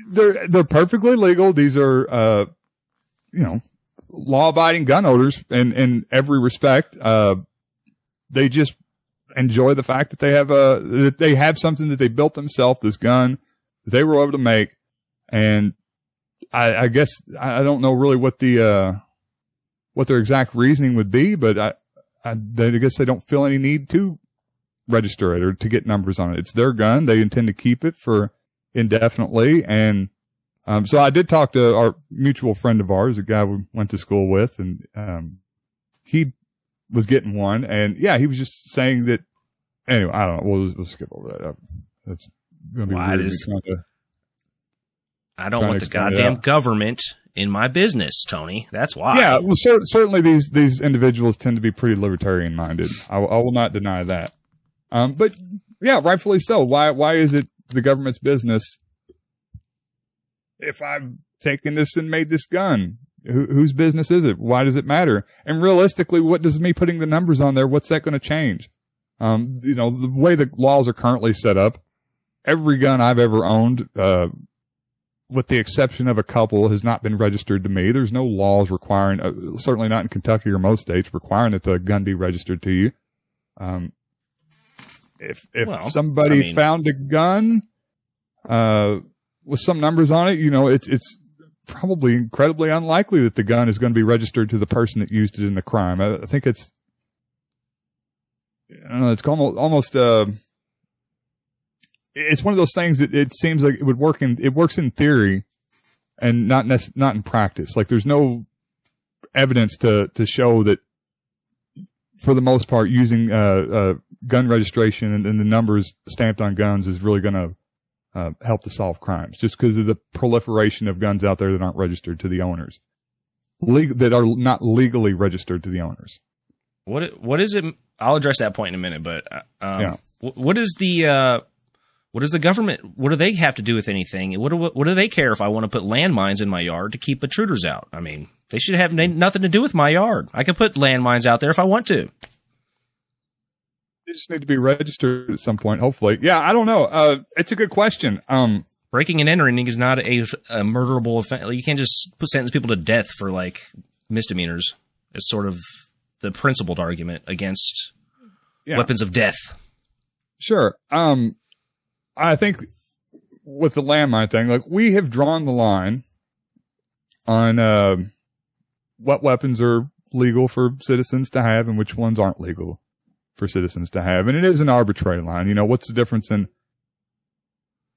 [SPEAKER 3] They're perfectly legal. These are, law-abiding gun owners in every respect. They just enjoy the fact that they have something that they built themselves, this gun that they were able to make. And I guess I don't know really what their exact reasoning would be, but I guess they don't feel any need to register it or to get numbers on it. It's their gun. They intend to keep it for indefinitely. And so I did talk to our mutual friend of ours, a guy we went to school with, and he was getting one. And yeah, he was just saying that. Anyway, I don't know. We'll skip over that. That's going to be weird.
[SPEAKER 1] I don't want the goddamn government in my business, Tony. That's why.
[SPEAKER 3] Yeah, well, certainly these individuals tend to be pretty libertarian minded. I will not deny that. But yeah, rightfully so. Why is it the government's business if I've taken this and made this gun? Whose business is it? Why does it matter? And realistically, what does me putting the numbers on there? What's that going to change? The way the laws are currently set up, every gun I've ever owned, with the exception of a couple, has not been registered to me. There's no laws requiring, certainly not in Kentucky or most states, requiring that the gun be registered to you. If somebody found a gun with some numbers on it, it's probably incredibly unlikely that the gun is going to be registered to the person that used it in the crime. I think it's almost it's one of those things that it seems like it works in theory and not in practice. Like there's no evidence to show that for the most part using gun registration and the numbers stamped on guns is really going to help to solve crimes, just because of the proliferation of guns out there that aren't registered to the owners, that are not legally registered to the owners.
[SPEAKER 1] What is it? I'll address that point in a minute, but what is the government? What do they have to do with anything? What do they care if I want to put landmines in my yard to keep intruders out? I mean, they should have nothing to do with my yard. I can put landmines out there if I want to.
[SPEAKER 3] They just need to be registered at some point, hopefully. Yeah, I don't know. It's a good question.
[SPEAKER 1] Breaking and entering is not a murderable offense. You can't just sentence people to death for like misdemeanors. It's sort of the principled argument against weapons of death. Sure.
[SPEAKER 3] I think with the landmine thing, like we have drawn the line on what weapons are legal for citizens to have and which ones aren't legal for citizens to have. And it is an arbitrary line. What's the difference in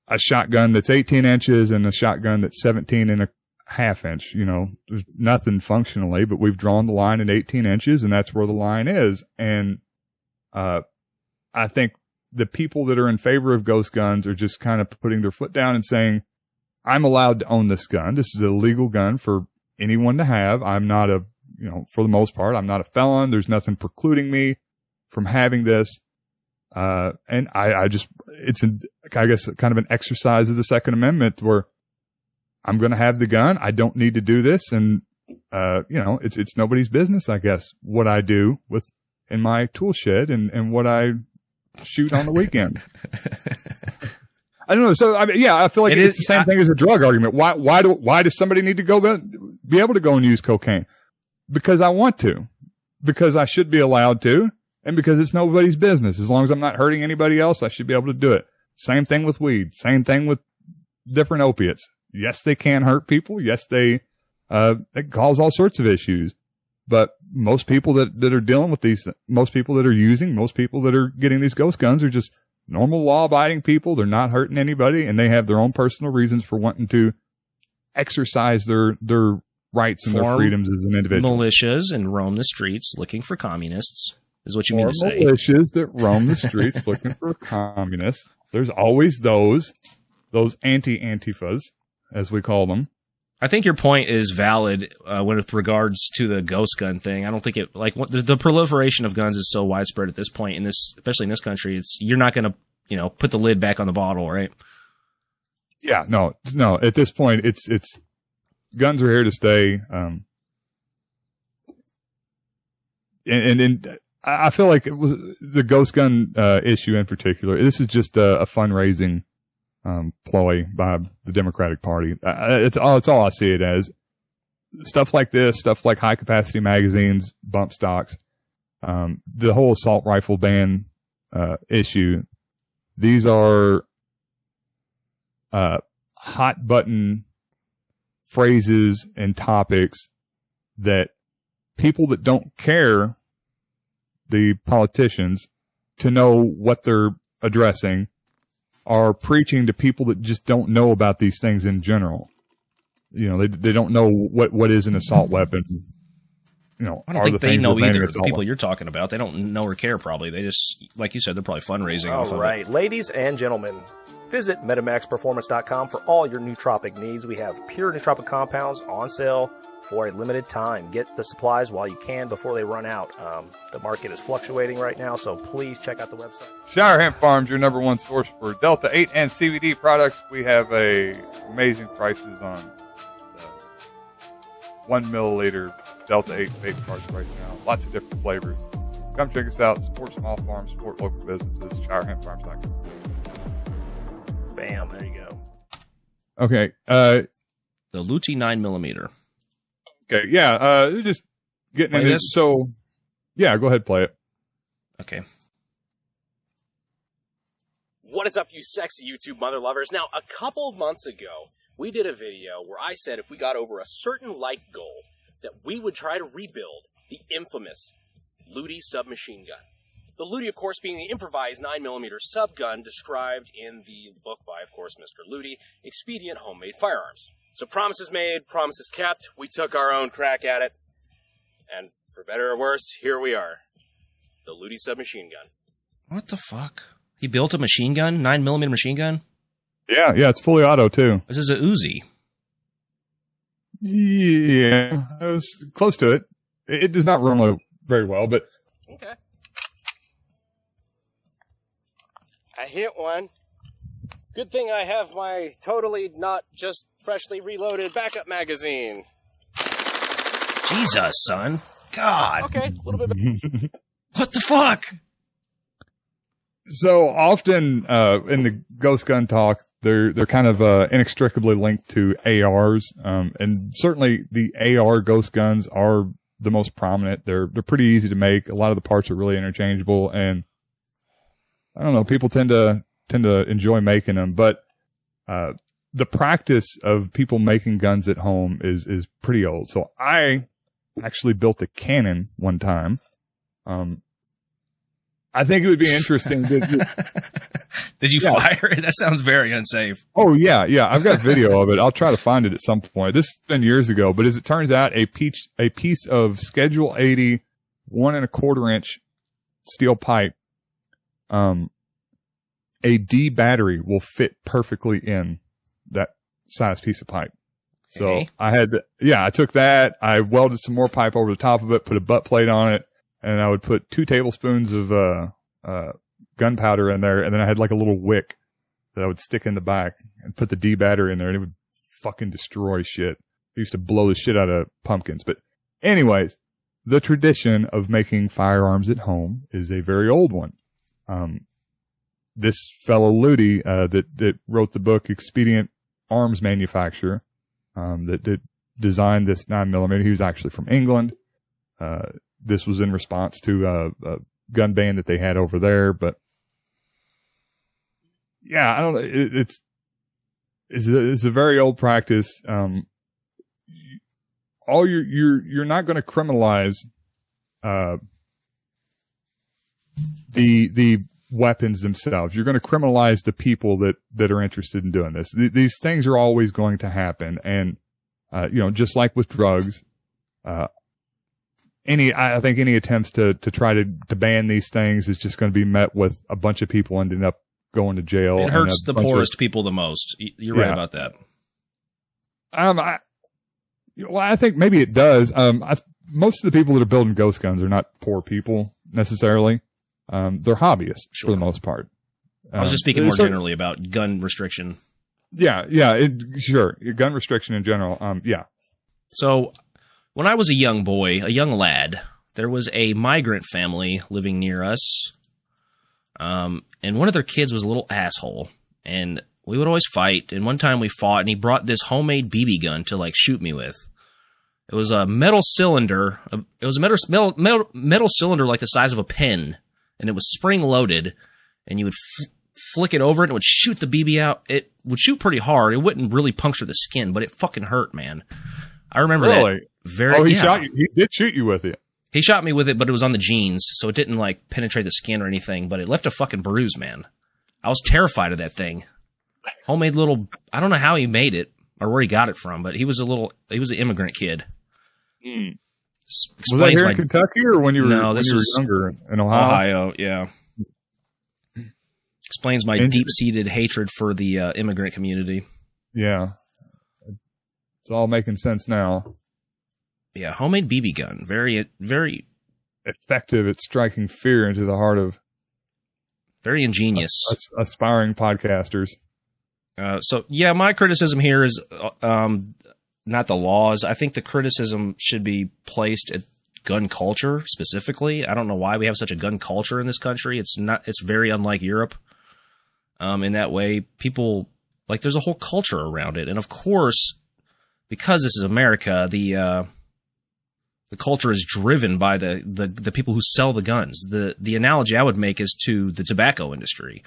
[SPEAKER 3] a shotgun that's 18 inches and a shotgun that's 17 and a half inch? There's nothing functionally, but we've drawn the line at 18 inches and that's where the line is. And I think the people that are in favor of ghost guns are just kind of putting their foot down and saying, I'm allowed to own this gun. This is a legal gun for anyone to have. I'm not for the most part, I'm not a felon. There's nothing precluding me from having this. And I guess kind of an exercise of the Second Amendment where I'm going to have the gun. I don't need to do this. And, it's nobody's business, I guess, what I do in my tool shed and what I shoot on the weekend. I don't know. So I feel like it's the same thing as a drug argument. Why does somebody need to be able to go and use cocaine? Because I want to, because I should be allowed to, and because it's nobody's business. As long as I'm not hurting anybody else, I should be able to do it. Same thing with weed. Same thing with different opiates. Yes, they can hurt people. Yes, they cause all sorts of issues. But most people that are dealing with these, most people that are using, most people that are getting these ghost guns are just normal law-abiding people. They're not hurting anybody, and they have their own personal reasons for wanting to exercise their rights and their freedoms as an individual.
[SPEAKER 1] Militias and roam the streets looking for communists is what you mean to say.
[SPEAKER 3] Militias that roam the streets looking for communists. There's always those anti-Antifas, as we call them.
[SPEAKER 1] I think your point is valid with regards to the ghost gun thing. I don't think the proliferation of guns is so widespread at this point especially in this country. You're not going to put the lid back on the bottle, right?
[SPEAKER 3] Yeah, no. At this point, it's guns are here to stay. And I feel like it was the ghost gun issue in particular. This is just a fundraising ploy by the Democratic Party. It's all I see it as. stuff like this, stuff like high capacity magazines, bump stocks, the whole assault rifle ban issue. These are hot button phrases and topics that people that don't care, the politicians, to know what they're addressing, are preaching to people that just don't know about these things in general. You know, they don't know what is an assault weapon. You know,
[SPEAKER 1] I don't think they know either. The people you're talking about, they don't know or care. Probably they just, like you said, they're probably fundraising.
[SPEAKER 7] All right, ladies and gentlemen, visit MetamaxPerformance.com for all your nootropic needs. We have pure nootropic compounds on sale for a limited time. Get the supplies while you can before they run out. The market is fluctuating right now, so please check out the website.
[SPEAKER 3] Shower Hemp Farms, your number one source for Delta 8 and CBD products. We have amazing prices on 1 milliliter Delta 8 vape carts right now. Lots of different flavors. Come check us out. Support small farms, support local businesses. ShowerHempFarms.com.
[SPEAKER 7] Bam, there you go.
[SPEAKER 3] Okay.
[SPEAKER 1] The Luti 9mm.
[SPEAKER 3] Okay, yeah, just getting into this. So, yeah, go ahead, play it.
[SPEAKER 1] Okay.
[SPEAKER 8] What is up, you sexy YouTube mother lovers? Now, a couple of months ago, we did a video where I said if we got over a certain like goal, that we would try to rebuild the infamous Luti submachine gun. The Luti, of course, being the improvised 9mm subgun described in the book by, of course, Mr. Luti, Expedient Homemade Firearms. So promises made, promises kept. We took our own crack at it. And for better or worse, here we are. The Luti submachine gun.
[SPEAKER 1] What the fuck? He built a machine gun? 9mm machine gun?
[SPEAKER 3] Yeah, it's fully auto, too.
[SPEAKER 1] This is a Uzi.
[SPEAKER 3] Yeah, it was close to it. It does not run very well, but...
[SPEAKER 8] Okay. I hit one. Good thing I have my totally not just freshly reloaded backup magazine.
[SPEAKER 1] Jesus, son. God.
[SPEAKER 8] Okay, a little bit.
[SPEAKER 1] What the fuck?
[SPEAKER 3] So often in the ghost gun talk, they're kind of inextricably linked to ARs, and certainly the AR ghost guns are the most prominent. They're pretty easy to make. A lot of the parts are really interchangeable, and I don't know, people tend to enjoy making them, but the practice of people making guns at home is pretty old. So I actually built a cannon one time. I think it would be interesting.
[SPEAKER 1] Did you fire it? That sounds very unsafe.
[SPEAKER 3] Oh, yeah. I've got video of it. I'll try to find it at some point. This has been years ago, but as it turns out, a piece of Schedule 80 1 1/4 inch steel pipe, a D battery will fit perfectly in that size piece of pipe.
[SPEAKER 1] Okay.
[SPEAKER 3] So I took that. I welded some more pipe over the top of it, put a butt plate on it, and I would put 2 tablespoons of gunpowder in there, and then I had like a little wick that I would stick in the back and put the D battery in there, and it would fucking destroy shit. I used to blow the shit out of pumpkins. But anyways, the tradition of making firearms at home is a very old one. This fellow Luti that wrote the book Expedient Arms Manufacturer, that designed this 9mm, he was actually from England. This was in response to a gun ban that they had over there, but yeah, I don't know. It's a very old practice. You're not going to criminalize the weapons themselves. You're going to criminalize the people that are interested in doing this. These things are always going to happen, and just like with drugs, I think any attempts to try to ban these things is just going to be met with a bunch of people ending up going to jail.
[SPEAKER 1] It hurts the poorest people the most. You're right about that.
[SPEAKER 3] I think maybe it does. Most of the people that are building ghost guns are not poor people necessarily. They're hobbyists for the most part.
[SPEAKER 1] I was just speaking more generally about gun restriction.
[SPEAKER 3] Yeah, sure. Gun restriction in general. Yeah.
[SPEAKER 1] So when I was a young boy, a young lad, there was a migrant family living near us. And one of their kids was a little asshole, and we would always fight. And one time we fought, and he brought this homemade BB gun to like shoot me with. It was a metal cylinder. It was a metal cylinder like the size of a pen, and it was spring-loaded, and you would flick it over it, and it would shoot the BB out. It would shoot pretty hard. It wouldn't really puncture the skin, but it fucking hurt, man. I remember that.
[SPEAKER 3] He shot you. He did shoot you with it.
[SPEAKER 1] He shot me with it, but it was on the jeans, so it didn't, like, penetrate the skin or anything, but it left a fucking bruise, man. I was terrified of that thing. Homemade little... I don't know how he made it, or where he got it from, but he was an immigrant kid.
[SPEAKER 3] Was that here in Kentucky, or when you were, younger in Ohio?
[SPEAKER 1] Ohio, yeah. Explains my deep-seated hatred for the immigrant community.
[SPEAKER 3] Yeah. It's all making sense now.
[SPEAKER 1] Yeah, homemade BB gun. Very, very...
[SPEAKER 3] effective at striking fear into the heart of...
[SPEAKER 1] very ingenious.
[SPEAKER 3] Aspiring podcasters.
[SPEAKER 1] So, yeah, my criticism here is not the laws. I think the criticism should be placed at gun culture specifically. I don't know why we have such a gun culture in this country. It's very unlike Europe. In that way, people... like, there's a whole culture around it. And, of course, because this is America, the culture is driven by the people who sell the guns. The analogy I would make is to the tobacco industry.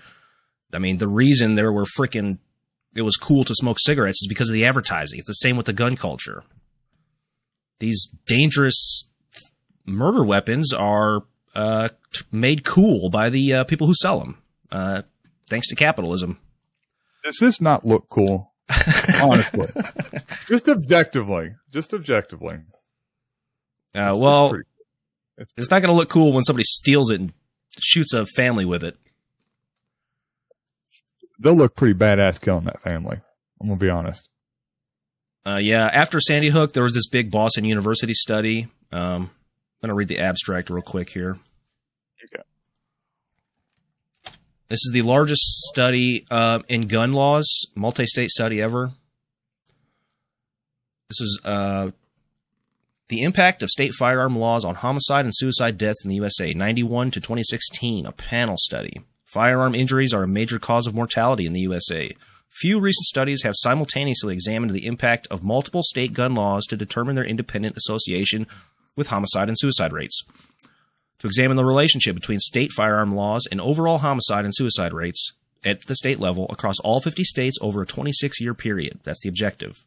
[SPEAKER 1] I mean, the reason it was cool to smoke cigarettes is because of the advertising. It's the same with the gun culture. These dangerous murder weapons are made cool by the people who sell them, thanks to capitalism.
[SPEAKER 3] Does this not look cool? Honestly. Just objectively.
[SPEAKER 1] Well, it's not going to look cool when somebody steals it and shoots a family with it.
[SPEAKER 3] They'll look pretty badass killing that family. I'm going to be honest.
[SPEAKER 1] Yeah, after Sandy Hook, there was this big Boston University study. I'm going to read the abstract real quick here.
[SPEAKER 3] Okay.
[SPEAKER 1] This is the largest study in gun laws, multi-state study ever. This is... the impact of state firearm laws on homicide and suicide deaths in the USA, 91 to 2016, a panel study. Firearm injuries are a major cause of mortality in the USA. Few recent studies have simultaneously examined the impact of multiple state gun laws to determine their independent association with homicide and suicide rates. To examine the relationship between state firearm laws and overall homicide and suicide rates at the state level across all 50 states over a 26-year period. That's the objective.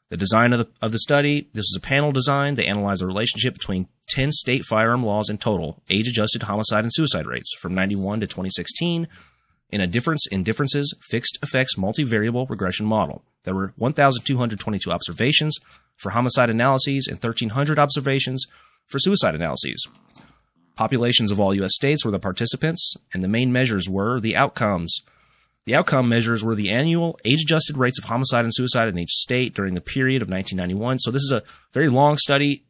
[SPEAKER 1] The design of the study, this is a panel design. They analyze the relationship between 10 state firearm laws in total, age-adjusted homicide and suicide rates from 91 to 2016 in a difference in differences, fixed effects, multivariable regression model. There were 1,222 observations for homicide analyses and 1,300 observations for suicide analyses. Populations of all U.S. states were the participants, and the main measures were the outcomes. The outcome measures were the annual age-adjusted rates of homicide and suicide in each state during the period of 1991. So this is a very long study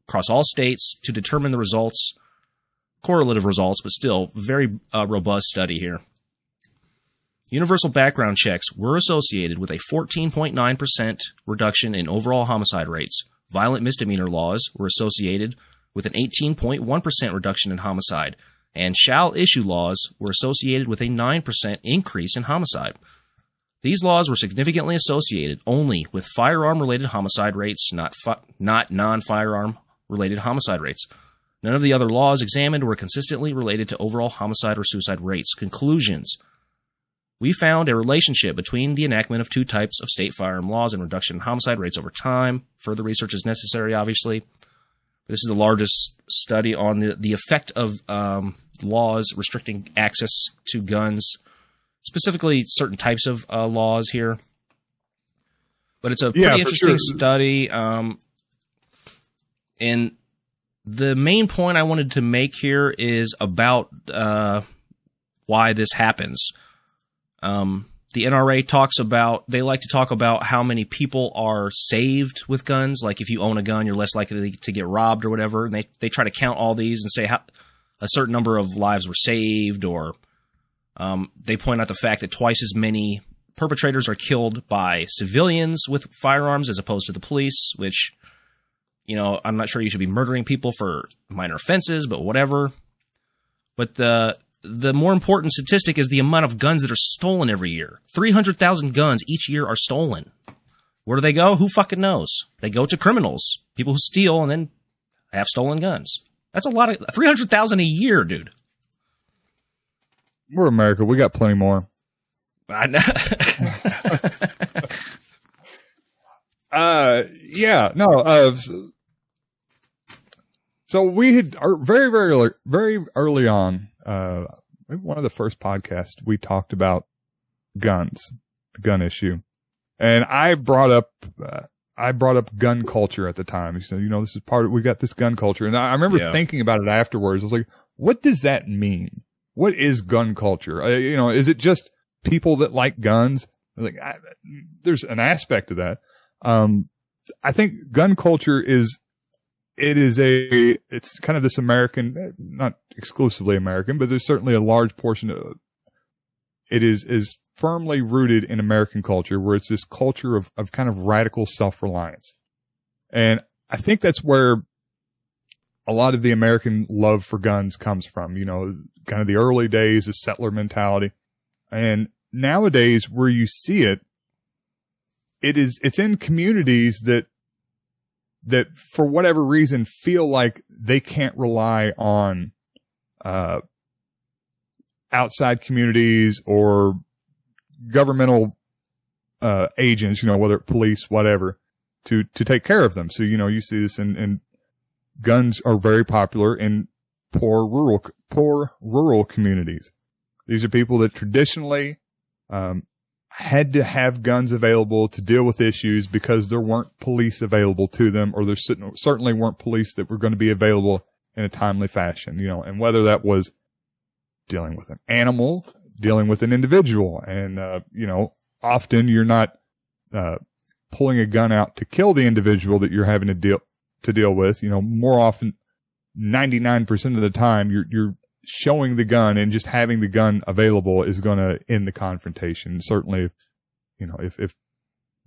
[SPEAKER 1] across all states to determine the results, correlative results, but still very robust study here. Universal background checks were associated with a 14.9% reduction in overall homicide rates. Violent misdemeanor laws were associated with an 18.1% reduction in homicide. And shall issue laws were associated with a 9% increase in homicide. These laws were significantly associated only with firearm-related homicide rates, not non-firearm-related homicide rates. None of the other laws examined were consistently related to overall homicide or suicide rates. Conclusions. We found a relationship between the enactment of two types of state firearm laws and reduction in homicide rates over time. Further research is necessary, obviously. This is the largest study on the effect of laws restricting access to guns, specifically certain types of laws here. But it's a pretty interesting study. And the main point I wanted to make here is about why this happens. The NRA they like to talk about how many people are saved with guns. Like if you own a gun, you're less likely to get robbed or whatever. And they try to count all these and say how a certain number of lives were saved, or they point out the fact that twice as many perpetrators are killed by civilians with firearms as opposed to the police, which, I'm not sure you should be murdering people for minor offenses, but whatever. But the more important statistic is the amount of guns that are stolen every year. 300,000 guns each year are stolen. Where do they go? Who fucking knows? They go to criminals, people who steal and then have stolen guns. That's a lot of 300,000 a year, dude.
[SPEAKER 3] We're America. We got plenty more.
[SPEAKER 1] I know.
[SPEAKER 3] Yeah, no. So we had very early on, maybe one of the first podcasts, we talked about guns, the gun issue, and I brought up gun culture at the time. He said, this is we got this gun culture, and I remember thinking about it afterwards. I was like, what does that mean? What is gun culture? Is it just people that like guns? There's an aspect of that. I think gun culture it's kind of this American, not exclusively American, but there's certainly a large portion of it is firmly rooted in American culture, where it's this culture of kind of radical self-reliance. And I think that's where a lot of the American love for guns comes from, kind of the early days of settler mentality. And nowadays, where you see it's in communities that for whatever reason feel like they can't rely on outside communities or governmental agents, whether police, whatever, to take care of them. So, you see this in guns are very popular in poor rural communities. These are people that traditionally had to have guns available to deal with issues because there weren't police available to them, or there certainly weren't police that were going to be available in a timely fashion, and whether that was dealing with an animal, dealing with an individual. And, often you're not, pulling a gun out to kill the individual that you're having to deal with. More often, 99% of the time, you're showing the gun, and just having the gun available is going to end the confrontation. Certainly, if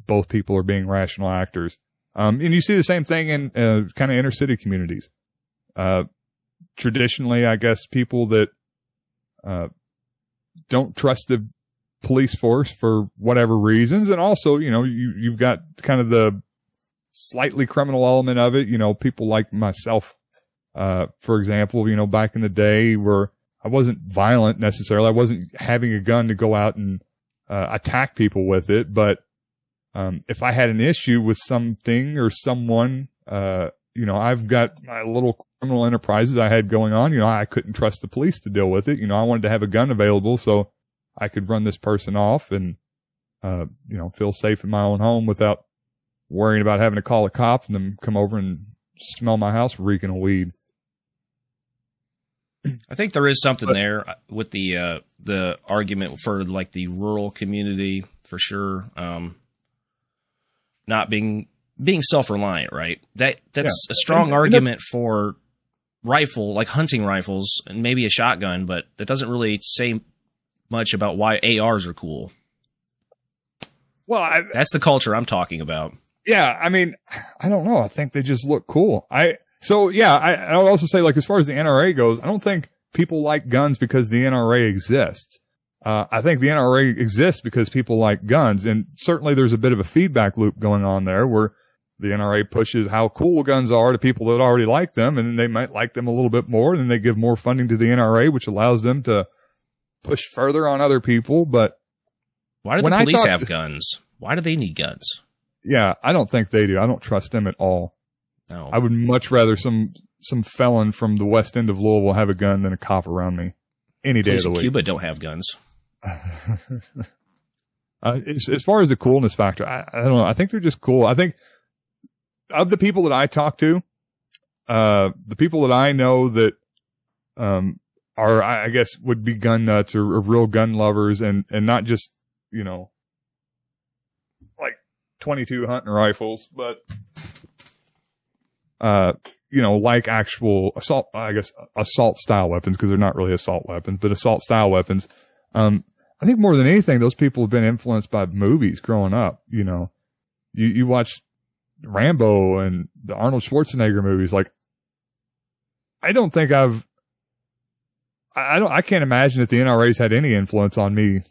[SPEAKER 3] both people are being rational actors. And you see the same thing in kind of inner city communities. Traditionally, I guess people that don't trust the police force for whatever reasons, and also, you've got kind of the slightly criminal element of it. People like myself. For example, back in the day where I wasn't violent necessarily, I wasn't having a gun to go out and attack people with it. But if I had an issue with something or someone, I've got my little criminal enterprises I had going on. I couldn't trust the police to deal with it. I wanted to have a gun available so I could run this person off and, feel safe in my own home without worrying about having to call a cop and them come over and smell my house reeking of weed.
[SPEAKER 1] I think there is something there with the argument for like the rural community for sure. Not being self-reliant, right? That's a strong argument for rifle, like hunting rifles and maybe a shotgun, but that doesn't really say much about why ARs are cool.
[SPEAKER 3] Well,
[SPEAKER 1] that's the culture I'm talking about.
[SPEAKER 3] Yeah, I mean, I don't know. I think they just look cool. I'll also say, like, as far as the NRA goes, I don't think people like guns because the NRA exists. I think the NRA exists because people like guns, and certainly there's a bit of a feedback loop going on there where the NRA pushes how cool guns are to people that already like them, and then they might like them a little bit more, and then they give more funding to the NRA, which allows them to push further on other people. But
[SPEAKER 1] why do the police have guns? Why do they need guns?
[SPEAKER 3] Yeah, I don't think they do. I don't trust them at all.
[SPEAKER 1] No.
[SPEAKER 3] I would much rather some felon from the west end of Louisville have a gun than a cop around me any day of the week.
[SPEAKER 1] Cuba don't have guns.
[SPEAKER 3] As far as the coolness factor, I don't know. I think they're just cool. I think of the people that I talk to, the people that I know that are, I guess, would be gun nuts or real gun lovers, and not just, like 22 hunting rifles, but like actual assault style weapons, because they're not really assault weapons, but assault style weapons. I think more than anything, those people have been influenced by movies growing up. You watch Rambo and the Arnold Schwarzenegger movies. Like, I don't think I can't imagine that the NRA's had any influence on me,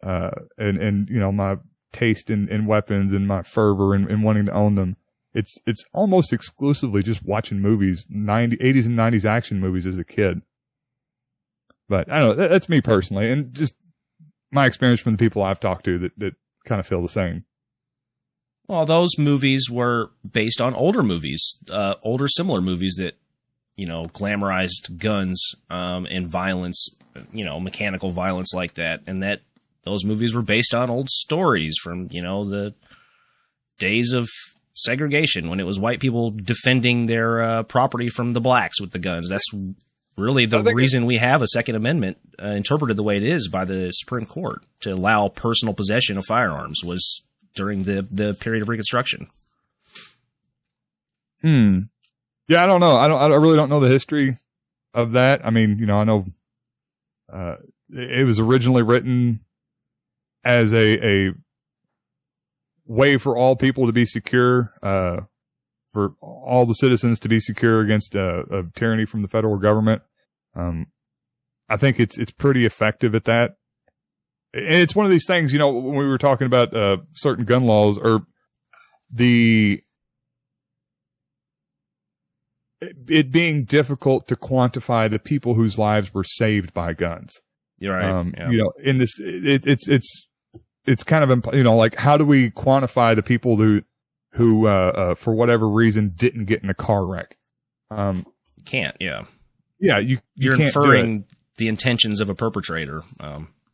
[SPEAKER 3] and my taste in weapons and my fervor in wanting to own them, it's almost exclusively just watching movies, 80s and 90s action movies as a kid. But I don't know, that's me personally, and just my experience from the people I've talked to that kind of feel the same.
[SPEAKER 1] Well, those movies were based on older movies, older similar movies that, glamorized guns and violence, mechanical violence like that. And that those movies were based on old stories from, the days of segregation when it was white people defending their property from the blacks with the guns. That's really the reason we have a Second Amendment interpreted the way it is by the Supreme Court, to allow personal possession of firearms, was during the period of Reconstruction.
[SPEAKER 3] Yeah, I don't know. I really don't know the history of that. I mean, I know it was originally written as a way for all people to be secure, for all the citizens to be secure against a tyranny from the federal government. I think it's pretty effective at that. And it's one of these things, when we were talking about certain gun laws, or it being difficult to quantify the people whose lives were saved by guns.
[SPEAKER 1] You're right.
[SPEAKER 3] In this, it's kind of, like, how do we quantify the people who for whatever reason didn't get in a car wreck?
[SPEAKER 1] You can't. Yeah.
[SPEAKER 3] Yeah.
[SPEAKER 1] You're inferring the intentions of a perpetrator.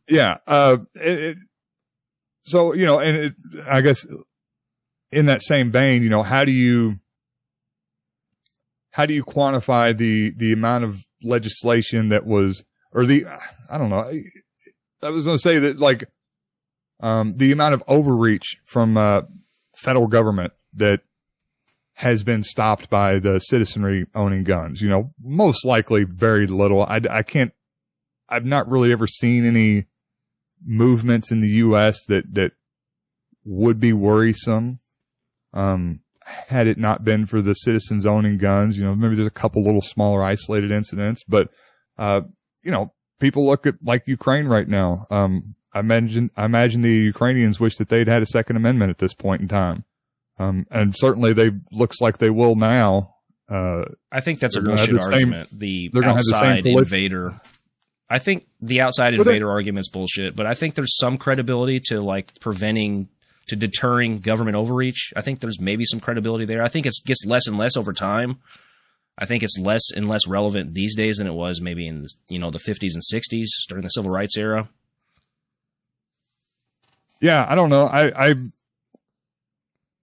[SPEAKER 3] Yeah. So, I guess in that same vein, how do you quantify the amount of legislation that was, or I don't know. I was going to say that, like, the amount of overreach from, federal government that has been stopped by the citizenry owning guns, most likely very little. I've not really ever seen any movements in the U.S. that would be worrisome, had it not been for the citizens owning guns. Maybe there's a couple little smaller isolated incidents, but people look at, like, Ukraine right now. I imagine the Ukrainians wish that they'd had a Second Amendment at this point in time, and certainly looks like they will now.
[SPEAKER 1] I think that's a bullshit argument. The outside invader. I think the outside invader argument's bullshit, but I think there's some credibility to, like, deterring government overreach. I think there's maybe some credibility there. I think it gets less and less over time. I think it's less and less relevant these days than it was maybe in the 50s and 60s during the civil rights era. Yeah,
[SPEAKER 3] I don't know.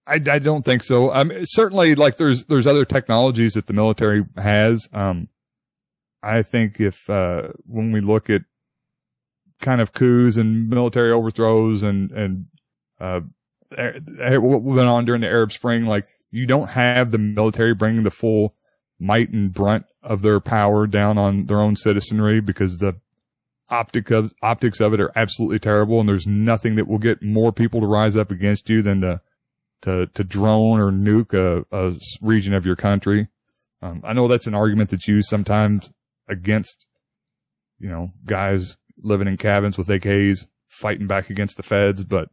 [SPEAKER 3] I don't think so. Certainly, like, there's other technologies that the military has. I think if when we look at kind of coups and military overthrows and what went on during the Arab Spring, like, you don't have the military bringing the full might and brunt of their power down on their own citizenry, because the optics of it are absolutely terrible, and there's nothing that will get more people to rise up against you than to drone or nuke a region of your country. I know that's an argument that's used sometimes against, guys living in cabins with AKs fighting back against the feds, but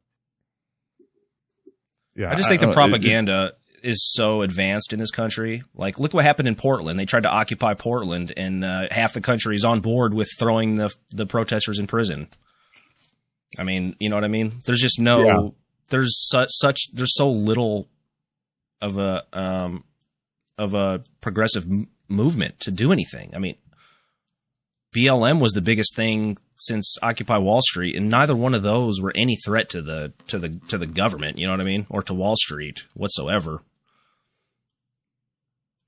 [SPEAKER 3] yeah,
[SPEAKER 1] I just think the propaganda is so advanced in this country. Like, look what happened in Portland. They tried to occupy Portland, and half the country is on board with throwing the protesters in prison. I mean, you know what I mean? There's just there's so little of a progressive movement to do anything. I mean, BLM was the biggest thing since Occupy Wall Street, and neither one of those were any threat to the government, you know what I mean, or to Wall Street whatsoever.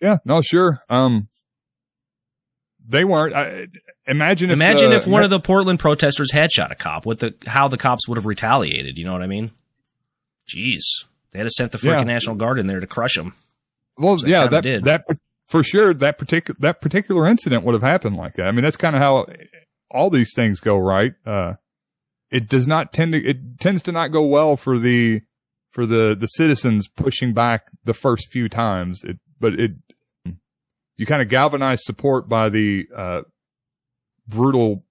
[SPEAKER 3] Yeah, no, sure. They weren't. Imagine
[SPEAKER 1] if one of the Portland protesters had shot a cop. How the cops would have retaliated. You know what I mean? Jeez, they had to send the freaking National Guard in there to crush them.
[SPEAKER 3] Well, so that for sure, that particular incident would have happened like that. I mean, that's kind of how all these things go, right? It tends to not go well for the citizens pushing back the first few times. You kind of galvanize support by the brutal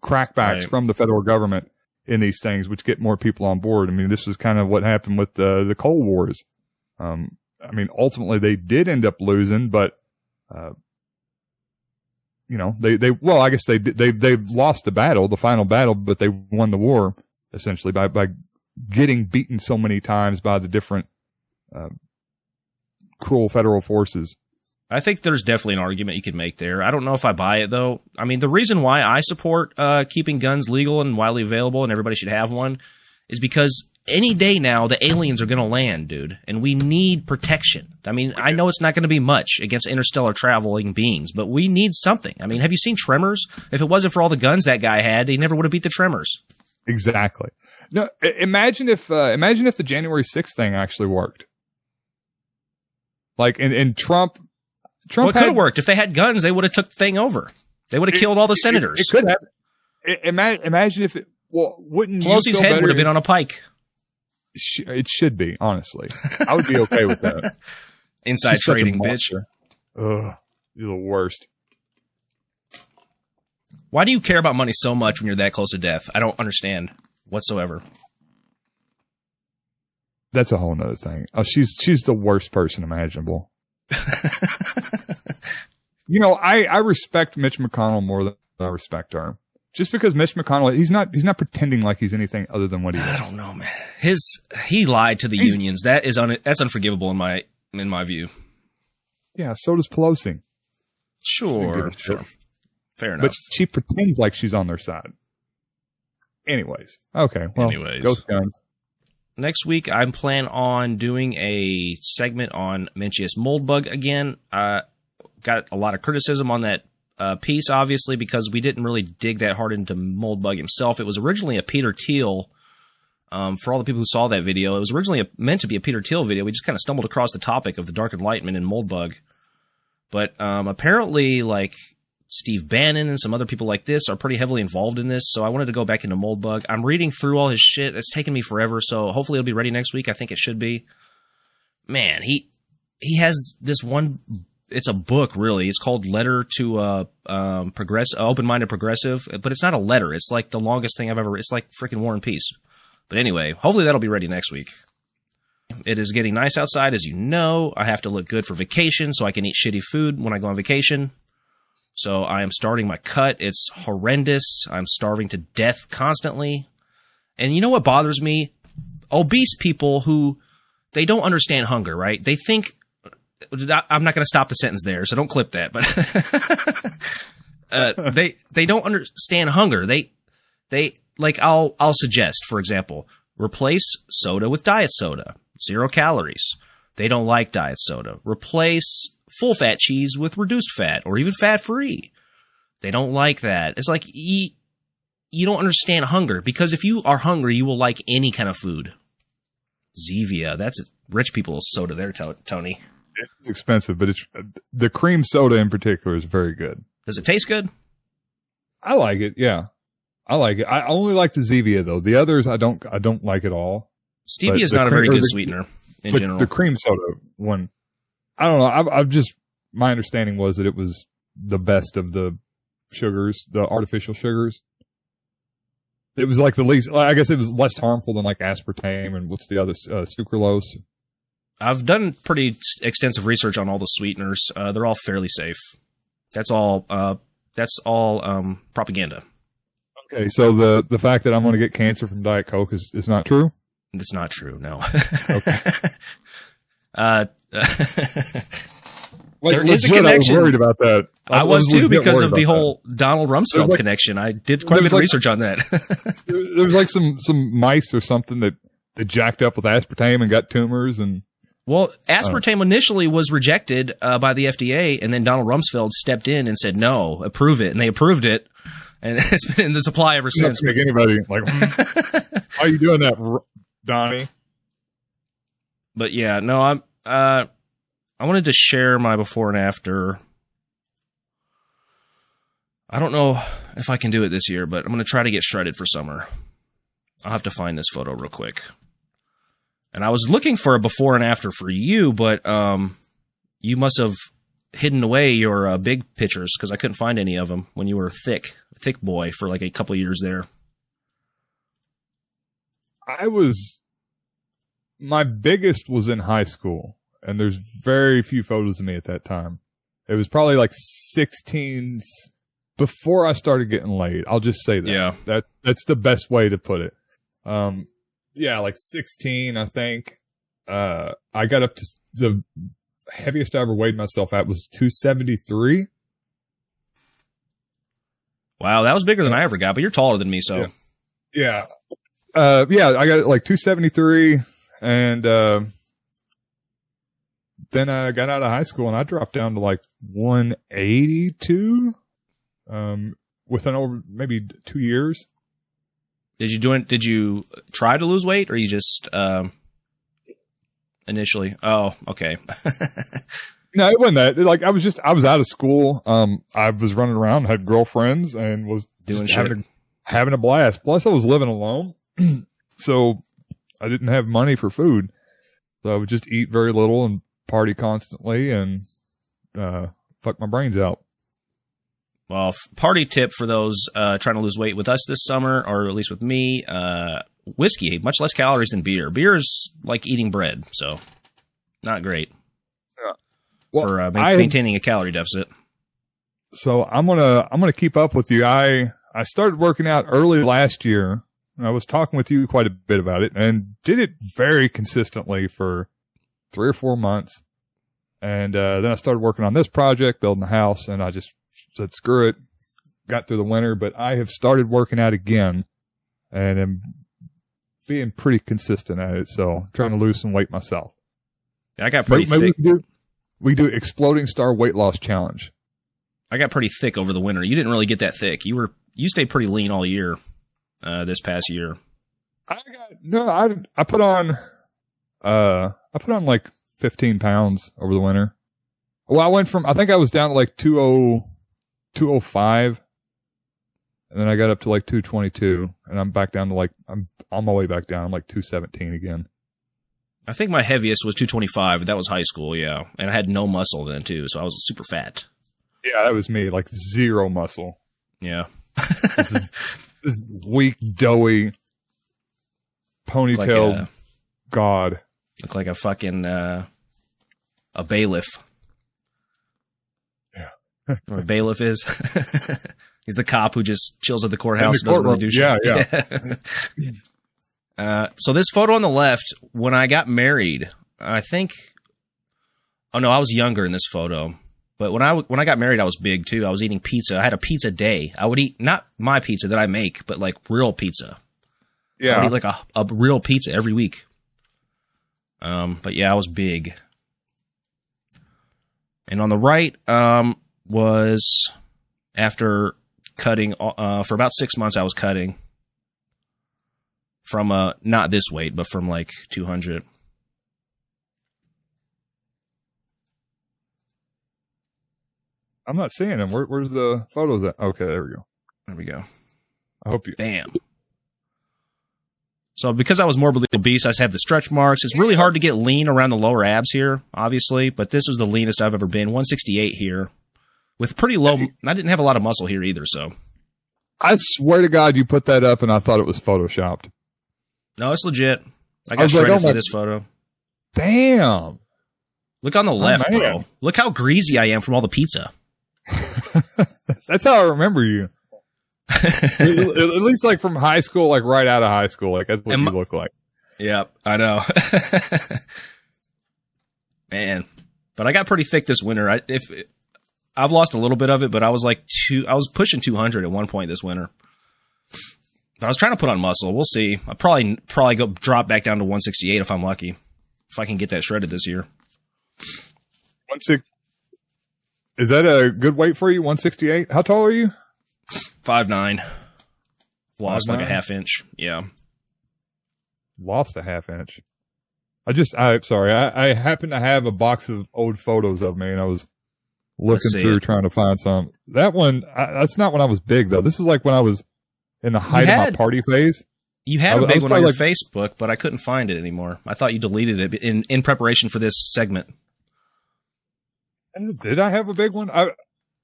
[SPEAKER 3] crackbacks from the federal government. in these things, which get more people on board. I mean, this was kind of what happened with the Cold Wars. I mean, ultimately they did end up losing, but, you know, well, I guess they lost the battle, the final battle, but they won the war essentially by getting beaten so many times by the different, cruel federal forces.
[SPEAKER 1] I think there's definitely an argument you could make there. I don't know if I buy it, though. I mean, the reason why I support keeping guns legal and widely available and everybody should have one is because any day now the aliens are going to land, dude, and we need protection. I mean, I know it's not going to be much against interstellar traveling beings, but we need something. I mean, have you seen Tremors? If it wasn't for all the guns that guy had, he never would have beat the Tremors.
[SPEAKER 3] Exactly. No, imagine if the January 6th thing actually worked. Like, and Trump
[SPEAKER 1] well, it could have worked. If they had guns, they would have took the thing over. They would have killed all the senators.
[SPEAKER 3] It could have. Imagine if it. Well, wouldn't
[SPEAKER 1] Pelosi's head would have been on a pike.
[SPEAKER 3] It should be, honestly. I would be okay with that.
[SPEAKER 1] Inside trading, bitch.
[SPEAKER 3] Ugh, you're the worst.
[SPEAKER 1] Why do you care about money so much when you're that close to death? I don't understand whatsoever.
[SPEAKER 3] That's a whole nother thing. Oh, she's the worst person imaginable. You know, I respect Mitch McConnell more than I respect her. Just because Mitch McConnell, he's not pretending like he's anything other than what he is.
[SPEAKER 1] I don't know, man. He lied to the unions. That's unforgivable in my view.
[SPEAKER 3] Yeah, so does Pelosi.
[SPEAKER 1] Sure. Fair enough.
[SPEAKER 3] But she pretends like she's on their side. Anyways. Okay. Well, Ghost Guns.
[SPEAKER 1] Next week, I plan on doing a segment on Mencius Moldbug again. Got a lot of criticism on that piece, obviously, because we didn't really dig that hard into Moldbug himself. It was originally a Peter Thiel. For all the people who saw that video, it was originally meant to be a Peter Thiel video. We just kind of stumbled across the topic of the Dark Enlightenment and Moldbug. But apparently, like, Steve Bannon and some other people like this are pretty heavily involved in this, so I wanted to go back into Moldbug. I'm reading through all his shit. It's taken me forever, so hopefully it'll be ready next week. I think it should be. Man, he has this one. It's a book, really. It's called Letter to Open-Minded Progressive, but it's not a letter. It's like the longest thing I've ever. It's like freaking War and Peace. But anyway, hopefully that'll be ready next week. It is getting nice outside, as you know. I have to look good for vacation, so I can eat shitty food when I go on vacation. So I am starting my cut. It's horrendous. I'm starving to death constantly. And you know what bothers me? Obese people who, they don't understand hunger, right? They think, I'm not going to stop the sentence there, so don't clip that, but they don't understand hunger. They like, I'll suggest, for example, replace soda with diet soda, 0 calories. They don't like diet soda. Replace full-fat cheese with reduced fat, or even fat-free. They don't like that. It's like, you don't understand hunger, because if you are hungry, you will like any kind of food. Zevia, that's rich people's soda there, Tony.
[SPEAKER 3] It's expensive, but the cream soda in particular is very good.
[SPEAKER 1] Does it taste good?
[SPEAKER 3] I like it, yeah. I like it. I only like the Zevia, though. The others, I don't like at all.
[SPEAKER 1] Stevia is not a very good sweetener in general.
[SPEAKER 3] The cream soda one, I don't know. I've just, my understanding was that it was the best of the sugars, the artificial sugars. It was like the least, I guess it was less harmful than like aspartame and what's the other, sucralose.
[SPEAKER 1] I've done pretty extensive research on all the sweeteners. They're all fairly safe. That's all propaganda. Okay,
[SPEAKER 3] so the fact that I'm going to get cancer from Diet Coke is not true?
[SPEAKER 1] It's not true, no.
[SPEAKER 3] Okay.
[SPEAKER 1] There is a connection.
[SPEAKER 3] I was worried about that.
[SPEAKER 1] I was too, because of the whole Donald Rumsfeld connection. I did quite a bit of research on that.
[SPEAKER 3] There was like some mice or something that jacked up with aspartame and got tumors. And
[SPEAKER 1] well, aspartame initially was rejected by the FDA, and then Donald Rumsfeld stepped in and said, no, approve it. And they approved it. And it's been in the supply ever since.
[SPEAKER 3] Make anybody like, why are you doing that, Donnie?
[SPEAKER 1] But yeah, no, I wanted to share my before and after. I don't know if I can do it this year, but I'm going to try to get shredded for summer. I'll have to find this photo real quick. And I was looking for a before and after for you, but you must have hidden away your big pictures, because I couldn't find any of them when you were thick boy for like a couple years there.
[SPEAKER 3] My biggest was in high school, and there's very few photos of me at that time. It was probably like 16 before I started getting laid. I'll just say that.
[SPEAKER 1] Yeah.
[SPEAKER 3] That's the best way to put it. Yeah, like 16, I think. I got up to the heaviest I ever weighed myself at was 273.
[SPEAKER 1] Wow, that was bigger than I ever got, but you're taller than me, so.
[SPEAKER 3] Yeah. Yeah, I got like 273, and then I got out of high school and I dropped down to like 182 within over maybe 2 years.
[SPEAKER 1] Did you try to lose weight, or you just initially? Oh, okay.
[SPEAKER 3] No, it wasn't that. Like I was out of school. I was running around, had girlfriends, and was
[SPEAKER 1] doing
[SPEAKER 3] just having a blast. Plus, I was living alone, so I didn't have money for food. So I would just eat very little and party constantly and fuck my brains out.
[SPEAKER 1] Well, party tip for those trying to lose weight with us this summer, or at least with me, whiskey, much less calories than beer. Beer is like eating bread, so not great for maintaining a calorie deficit.
[SPEAKER 3] So I'm gonna keep up with you. I started working out early last year. I was talking with you quite a bit about it and did it very consistently for 3 or 4 months. And then I started working on this project, building a house, and I just said, screw it. Got through the winter, but I have started working out again and am being pretty consistent at it. So I'm trying to lose some weight myself.
[SPEAKER 1] I got pretty thick.
[SPEAKER 3] We do Exploding Star Weight Loss Challenge.
[SPEAKER 1] I got pretty thick over the winter. You didn't really get that thick. You stayed pretty lean all year, this past year.
[SPEAKER 3] I put on like 15 pounds over the winter. Well, I think I was down to like 205, and then I got up to like 222, and I'm back down to like, I'm on my way back down. I'm like 217 again.
[SPEAKER 1] I think my heaviest was 225. That was high school, yeah. And I had no muscle then, too, so I was super fat.
[SPEAKER 3] Yeah, that was me, like zero muscle.
[SPEAKER 1] Yeah.
[SPEAKER 3] this weak, doughy, ponytail god.
[SPEAKER 1] Look like a fucking, a bailiff.
[SPEAKER 3] Yeah.
[SPEAKER 1] What a bailiff is? He's the cop who just chills at the courthouse and doesn't really do shit.
[SPEAKER 3] Yeah.
[SPEAKER 1] So this photo on the left, when I got married, I think, oh no, I was younger in this photo. But when I got married, I was big too. I was eating pizza. I had a pizza day. I would eat, not my pizza that I make, but like real pizza.
[SPEAKER 3] Yeah.
[SPEAKER 1] I would eat like a real pizza every week. But yeah, I was big. And on the right, was after cutting, for about 6 months I was cutting. From, not this weight, but from like 200.
[SPEAKER 3] I'm not seeing them. Where's the photos at? Okay, there we go.
[SPEAKER 1] There we go.
[SPEAKER 3] I hope you.
[SPEAKER 1] Bam. So because I was morbidly obese, I have the stretch marks. It's really hard to get lean around the lower abs here, obviously, but this was the leanest I've ever been. 168 here. With pretty low, I didn't have a lot of muscle here either, so.
[SPEAKER 3] I swear to God you put that up and I thought it was photoshopped.
[SPEAKER 1] No, it's legit. I got shredded for this photo.
[SPEAKER 3] Damn.
[SPEAKER 1] Look on the left, bro. Look how greasy I am from all the pizza.
[SPEAKER 3] That's how I remember you. At least like from high school, like right out of high school. Like that's what you look like.
[SPEAKER 1] Yeah, I know. Man. But I got pretty thick this winter. I've lost a little bit of it, but I was I was pushing 200 at one point this winter. But I was trying to put on muscle. We'll see. I'll probably drop back down to 168 if I'm lucky. If I can get that shredded this year.
[SPEAKER 3] 160. Is that a good weight for you? 168? How tall are you?
[SPEAKER 1] 5'9". Lost
[SPEAKER 3] 5'9"?
[SPEAKER 1] like a half inch. Yeah.
[SPEAKER 3] Lost a half inch. I happen to have a box of old photos of me, and I was looking through trying to find some. That one, that's not when I was big, though. This is like when I was in the height of my party phase.
[SPEAKER 1] You had a big one on your Facebook, but I couldn't find it anymore. I thought you deleted it in preparation for this segment.
[SPEAKER 3] Did I have a big one?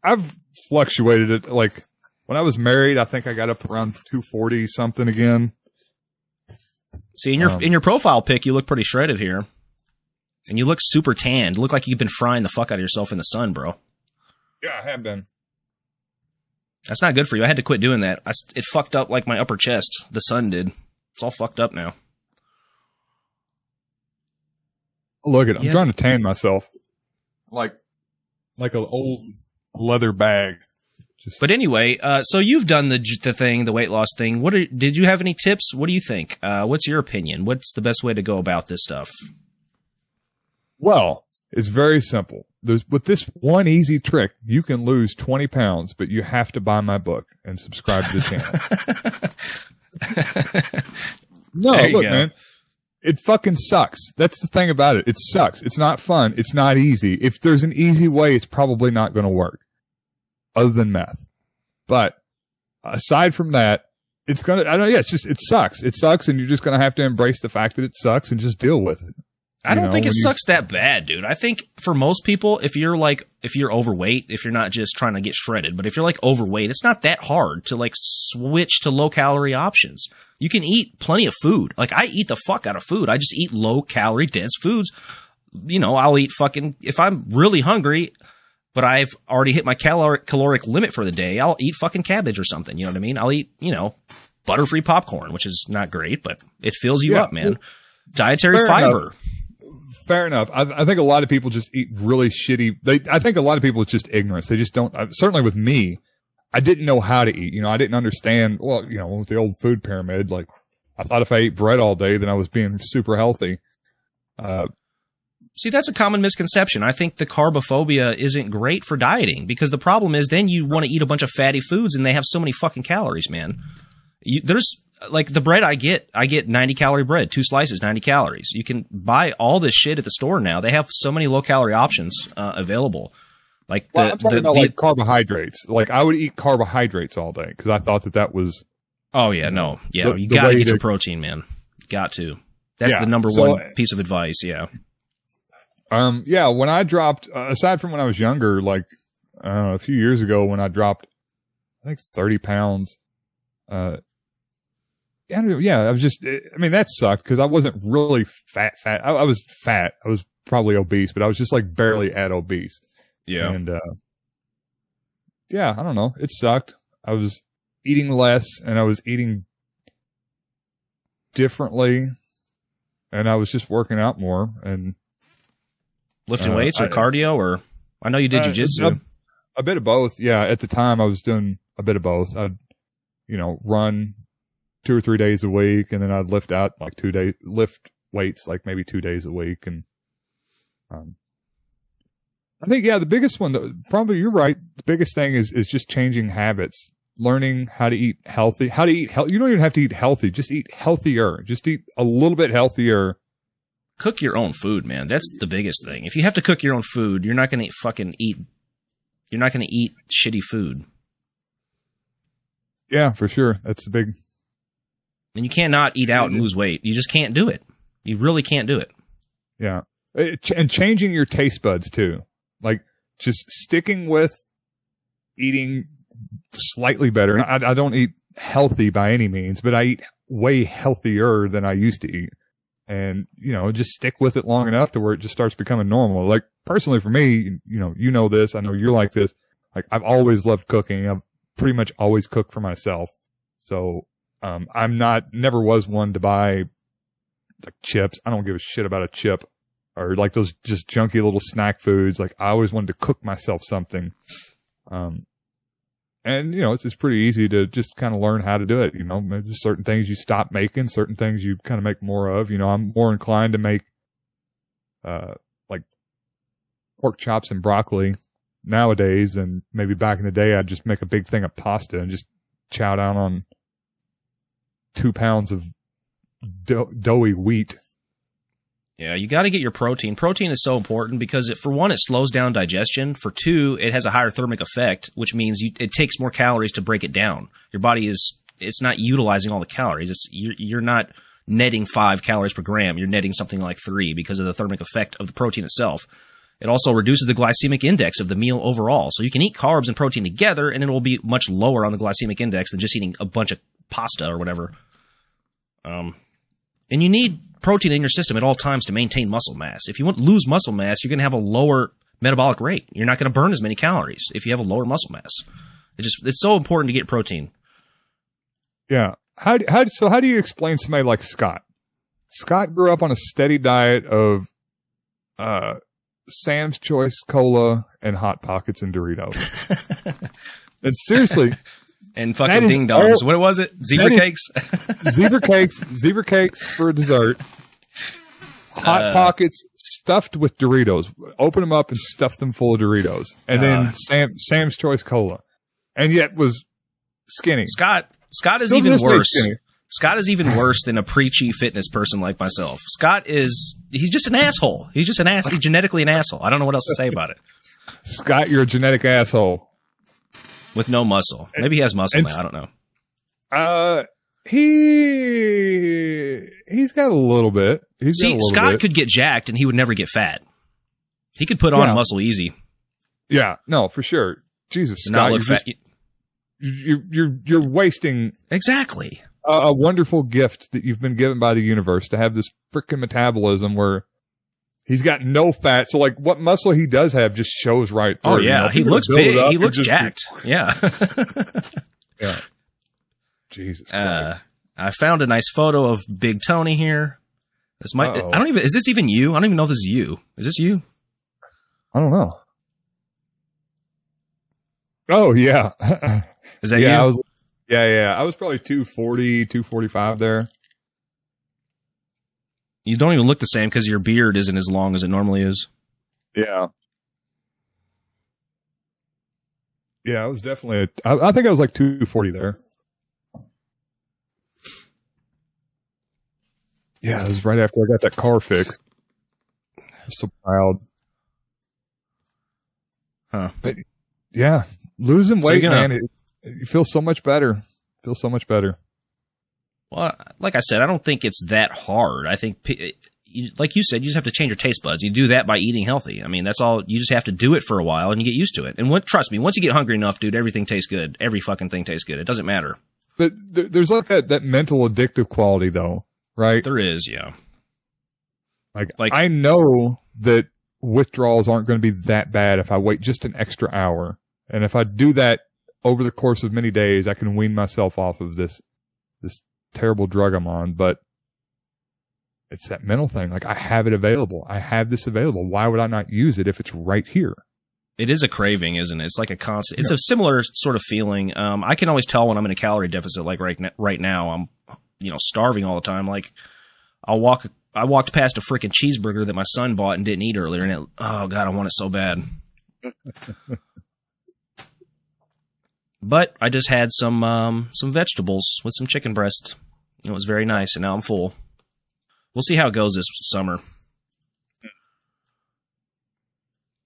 [SPEAKER 3] I've fluctuated it. Like when I was married, I think I got up around 240 something again.
[SPEAKER 1] See, in your profile pic, you look pretty shredded here. And you look super tanned. You look like you've been frying the fuck out of yourself in the sun, bro.
[SPEAKER 3] Yeah, I have been.
[SPEAKER 1] That's not good for you. I had to quit doing that. It fucked up like my upper chest. The sun did. It's all fucked up now.
[SPEAKER 3] Look at it. I'm trying to tan myself. Like an old leather bag.
[SPEAKER 1] But anyway, so you've done the thing, the weight loss thing. Did you have any tips? What do you think? What's your opinion? What's the best way to go about this stuff?
[SPEAKER 3] Well, it's very simple. With this one easy trick, you can lose 20 pounds, but you have to buy my book and subscribe to the channel. No, look, man. It fucking sucks. That's the thing about it. It sucks. It's not fun. It's not easy. If there's an easy way, it's probably not going to work, other than meth. But aside from that, it's going to, it sucks. It sucks, and you're just going to have to embrace the fact that it sucks and just deal with it.
[SPEAKER 1] I don't think it sucks that bad, dude. I think for most people, if you're overweight, if you're not just trying to get shredded, but if you're like overweight, it's not that hard to like switch to low calorie options. You can eat plenty of food. Like I eat the fuck out of food. I just eat low calorie dense foods. I'll eat if I'm really hungry, but I've already hit my caloric limit for the day, I'll eat fucking cabbage or something. You know what I mean? I'll eat, butter-free popcorn, which is not great, but it fills you up, man. Dietary fiber.
[SPEAKER 3] Fair enough. I think a lot of people just eat really shitty. I think a lot of people, it's just ignorance. They just don't. Certainly with me, I didn't know how to eat. I didn't understand. Well, with the old food pyramid, like I thought if I ate bread all day, then I was being super healthy.
[SPEAKER 1] See, that's a common misconception. I think the carbophobia isn't great for dieting because the problem is then you want to eat a bunch of fatty foods and they have so many fucking calories, man. There's like the bread I get 90 calorie bread, 2 slices, 90 calories. You can buy all this shit at the store now. They have so many low calorie options available. Like
[SPEAKER 3] I'm talking about like carbohydrates. Like I would eat carbohydrates all day because I thought that was.
[SPEAKER 1] Oh yeah, no, yeah, you got to get your protein, man. Got to. That's the number one piece of advice. Yeah.
[SPEAKER 3] When I dropped, aside from when I was younger, like a few years ago, when I dropped, I think 30 pounds. I was just, that sucked because I wasn't really fat. I was fat. I was probably obese, but I was just like barely at obese.
[SPEAKER 1] Yeah.
[SPEAKER 3] And, I don't know. It sucked. I was eating less and I was eating differently and I was just working out more and
[SPEAKER 1] lifting weights or cardio or I know you did jujitsu.
[SPEAKER 3] A bit of both. Yeah. At the time I was doing a bit of both. I'd, run 2 or 3 days a week, and then I'd lift weights like maybe 2 days a week. And I think, the biggest one, probably you're right. The biggest thing is just changing habits, learning how to eat healthy, You don't even have to eat healthy. Just eat healthier. Just eat a little bit healthier.
[SPEAKER 1] Cook your own food, man. That's the biggest thing. If you have to cook your own food, you're not going to you're not going to eat shitty food.
[SPEAKER 3] Yeah, for sure. That's the big.
[SPEAKER 1] And you cannot eat out and lose weight. You just can't do it. You really can't do it.
[SPEAKER 3] Yeah. And changing your taste buds too. Like just sticking with eating slightly better. I don't eat healthy by any means, but I eat way healthier than I used to eat. And, just stick with it long enough to where it just starts becoming normal. Like personally for me, you know this, I know you're like this. Like I've always loved cooking. I've pretty much always cooked for myself. So, never was one to buy like chips. I don't give a shit about a chip or like those just junky little snack foods. Like I always wanted to cook myself something. And it's just pretty easy to just kind of learn how to do it. There's certain things you stop making, certain things you kind of make more of. I'm more inclined to make, like pork chops and broccoli nowadays. And maybe back in the day, I'd just make a big thing of pasta and just chow down on 2 pounds of doughy wheat.
[SPEAKER 1] Yeah, you got to get your protein. Protein is so important because, for one, it slows down digestion. For two, it has a higher thermic effect, which means it takes more calories to break it down. Your body it's not utilizing all the calories. You're not netting 5 calories per gram. You're netting something like 3 because of the thermic effect of the protein itself. It also reduces the glycemic index of the meal overall. So you can eat carbs and protein together, and it will be much lower on the glycemic index than just eating a bunch of pasta or whatever. And you need protein in your system at all times to maintain muscle mass. If you want to lose muscle mass, you're going to have a lower metabolic rate. You're not going to burn as many calories if you have a lower muscle mass. It's so important to get protein.
[SPEAKER 3] Yeah. How do you explain somebody like Scott? Scott grew up on a steady diet of Sam's Choice Cola and Hot Pockets and Doritos. And seriously,
[SPEAKER 1] and fucking ding dongs. What was it? Zebra cakes?
[SPEAKER 3] Zebra cakes for dessert. Hot Pockets stuffed with Doritos. Open them up and stuff them full of Doritos. And then Sam's Choice Cola. And yet was skinny.
[SPEAKER 1] Scott is even worse. Scott is even worse than a preachy fitness person like myself. He's just an asshole. He's just he's genetically an asshole. I don't know what else to say about it.
[SPEAKER 3] Scott, you're a genetic asshole.
[SPEAKER 1] With no muscle. Maybe he has muscle now. I don't know.
[SPEAKER 3] He's got a little bit.
[SPEAKER 1] Scott could get jacked and he would never get fat. He could put on muscle easy.
[SPEAKER 3] Yeah, no, for sure. Jesus, Scott, you're wasting
[SPEAKER 1] exactly
[SPEAKER 3] a wonderful gift that you've been given by the universe to have this freaking metabolism where he's got no fat. So, like, what muscle he does have just shows right through.
[SPEAKER 1] Oh yeah, he looks big. He looks jacked. Yeah.
[SPEAKER 3] Yeah. Jesus Christ.
[SPEAKER 1] I found a nice photo of Big Tony here. Is this even you? I don't even know if this is you. Is this you?
[SPEAKER 3] I don't know. Oh yeah.
[SPEAKER 1] Is that you?
[SPEAKER 3] I was probably 240, 245 there.
[SPEAKER 1] You don't even look the same because your beard isn't as long as it normally is.
[SPEAKER 3] Yeah. Yeah, I was definitely I think I was like 240 there. Yeah, it was right after I got that car fixed. I'm so proud.
[SPEAKER 1] Huh.
[SPEAKER 3] But yeah, losing weight, man, you feel so much better.
[SPEAKER 1] Well, like I said, I don't think it's that hard. I think, like you said, you just have to change your taste buds. You do that by eating healthy. I mean, that's all. You just have to do it for a while and you get used to it. And trust me, once you get hungry enough, dude, everything tastes good. Every fucking thing tastes good. It doesn't matter.
[SPEAKER 3] But there's like that mental addictive quality, though, right?
[SPEAKER 1] There is, yeah.
[SPEAKER 3] Like I know that withdrawals aren't going to be that bad if I wait just an extra hour. And if I do that over the course of many days, I can wean myself off of this terrible drug I'm on. But it's that mental thing. Like, I have it available. I have this available. Why would I not use it if it's right here?
[SPEAKER 1] It is a craving, isn't it? It's like a constant. It's a similar sort of feeling. I can always tell when I'm in a calorie deficit. Like right now, I'm starving all the time. Like I walked past a freaking cheeseburger that my son bought and didn't eat earlier, and oh god, I want it so bad. But I just had some vegetables with some chicken breast. It was very nice, and now I'm full. We'll see how it goes this summer.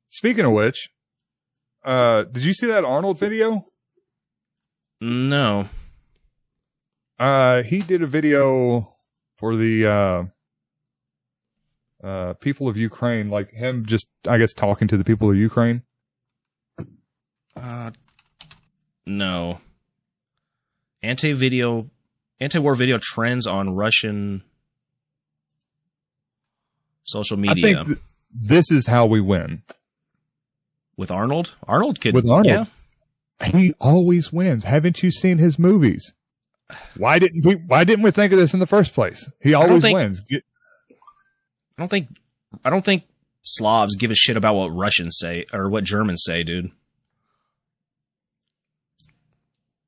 [SPEAKER 3] Speaking of which, did you see that Arnold video?
[SPEAKER 1] No.
[SPEAKER 3] He did a video for the people of Ukraine, like him just, I guess, talking to the people of Ukraine.
[SPEAKER 1] No. Anti-war video trends on Russian social media.
[SPEAKER 3] I think this is how we win.
[SPEAKER 1] With Arnold? Arnold could.
[SPEAKER 3] With Arnold.
[SPEAKER 1] Yeah.
[SPEAKER 3] He always wins. Haven't you seen his movies? Why didn't we think of this in the first place? He always wins.
[SPEAKER 1] I don't think Slavs give a shit about what Russians say or what Germans say, dude.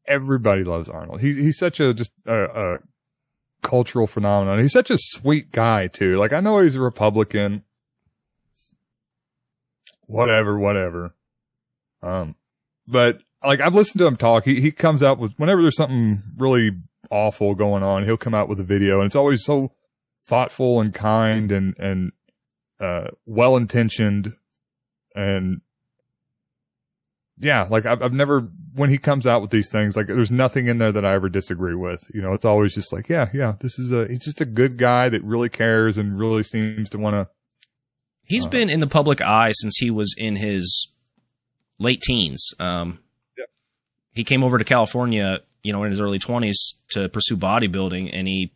[SPEAKER 3] Everybody loves Arnold. He's such a cultural phenomenon. He's such a sweet guy too. Like, I know he's a Republican. Whatever. But like, I've listened to him talk. He comes out with, whenever there's something really awful going on, he'll come out with a video, and it's always so thoughtful and kind and well intentioned. And yeah, like I've never, when he comes out with these things, like there's nothing in there that I ever disagree with. You know, it's always just like, yeah, he's just a good guy that really cares and really seems to want to.
[SPEAKER 1] He's been in the public eye since he was in his late teens. He came over to California, in his early 20s to pursue bodybuilding, and he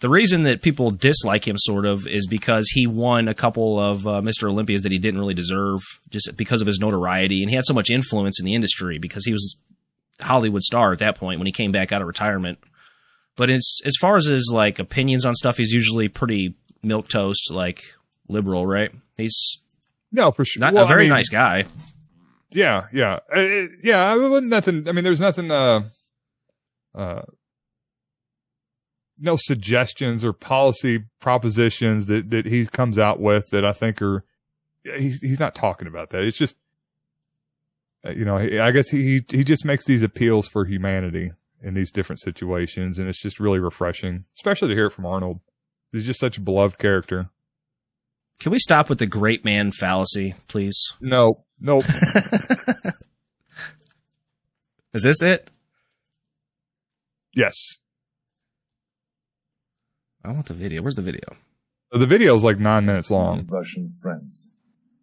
[SPEAKER 1] The reason that people dislike him sort of is because he won a couple of Mr. Olympias that he didn't really deserve just because of his notoriety. And he had so much influence in the industry because he was a Hollywood star at that point when he came back out of retirement. But as far as his like opinions on stuff, he's usually pretty milquetoast, like liberal, right? He's
[SPEAKER 3] for sure.
[SPEAKER 1] Not a very nice guy.
[SPEAKER 3] Yeah. Yeah. It wasn't nothing. I mean, there's nothing, no suggestions or policy propositions that he comes out with that I think are, he's not talking about that. It's just, I guess he just makes these appeals for humanity in these different situations. And it's just really refreshing, especially to hear it from Arnold. He's just such a beloved character.
[SPEAKER 1] Can we stop with the great man fallacy, please?
[SPEAKER 3] Nope.
[SPEAKER 1] Is this it?
[SPEAKER 3] Yes.
[SPEAKER 1] I want the video. Where's the video?
[SPEAKER 3] The video is like 9 minutes long.
[SPEAKER 9] Russian friends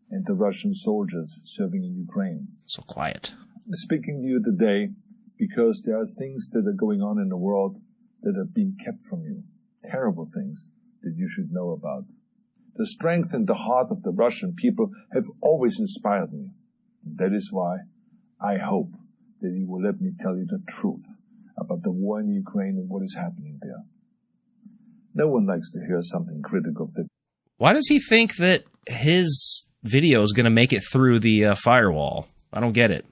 [SPEAKER 9] and the Russian soldiers serving in Ukraine.
[SPEAKER 1] So quiet.
[SPEAKER 9] I'm speaking to you today because there are things that are going on in the world that are being kept from you. Terrible things that you should know about. The strength and the heart of the Russian people have always inspired me. That is why I hope that you will let me tell you the truth about the war in Ukraine and what is happening there. No one likes to hear something critical of the...
[SPEAKER 1] Why does he think that his video is going to make it through the firewall? I don't get it.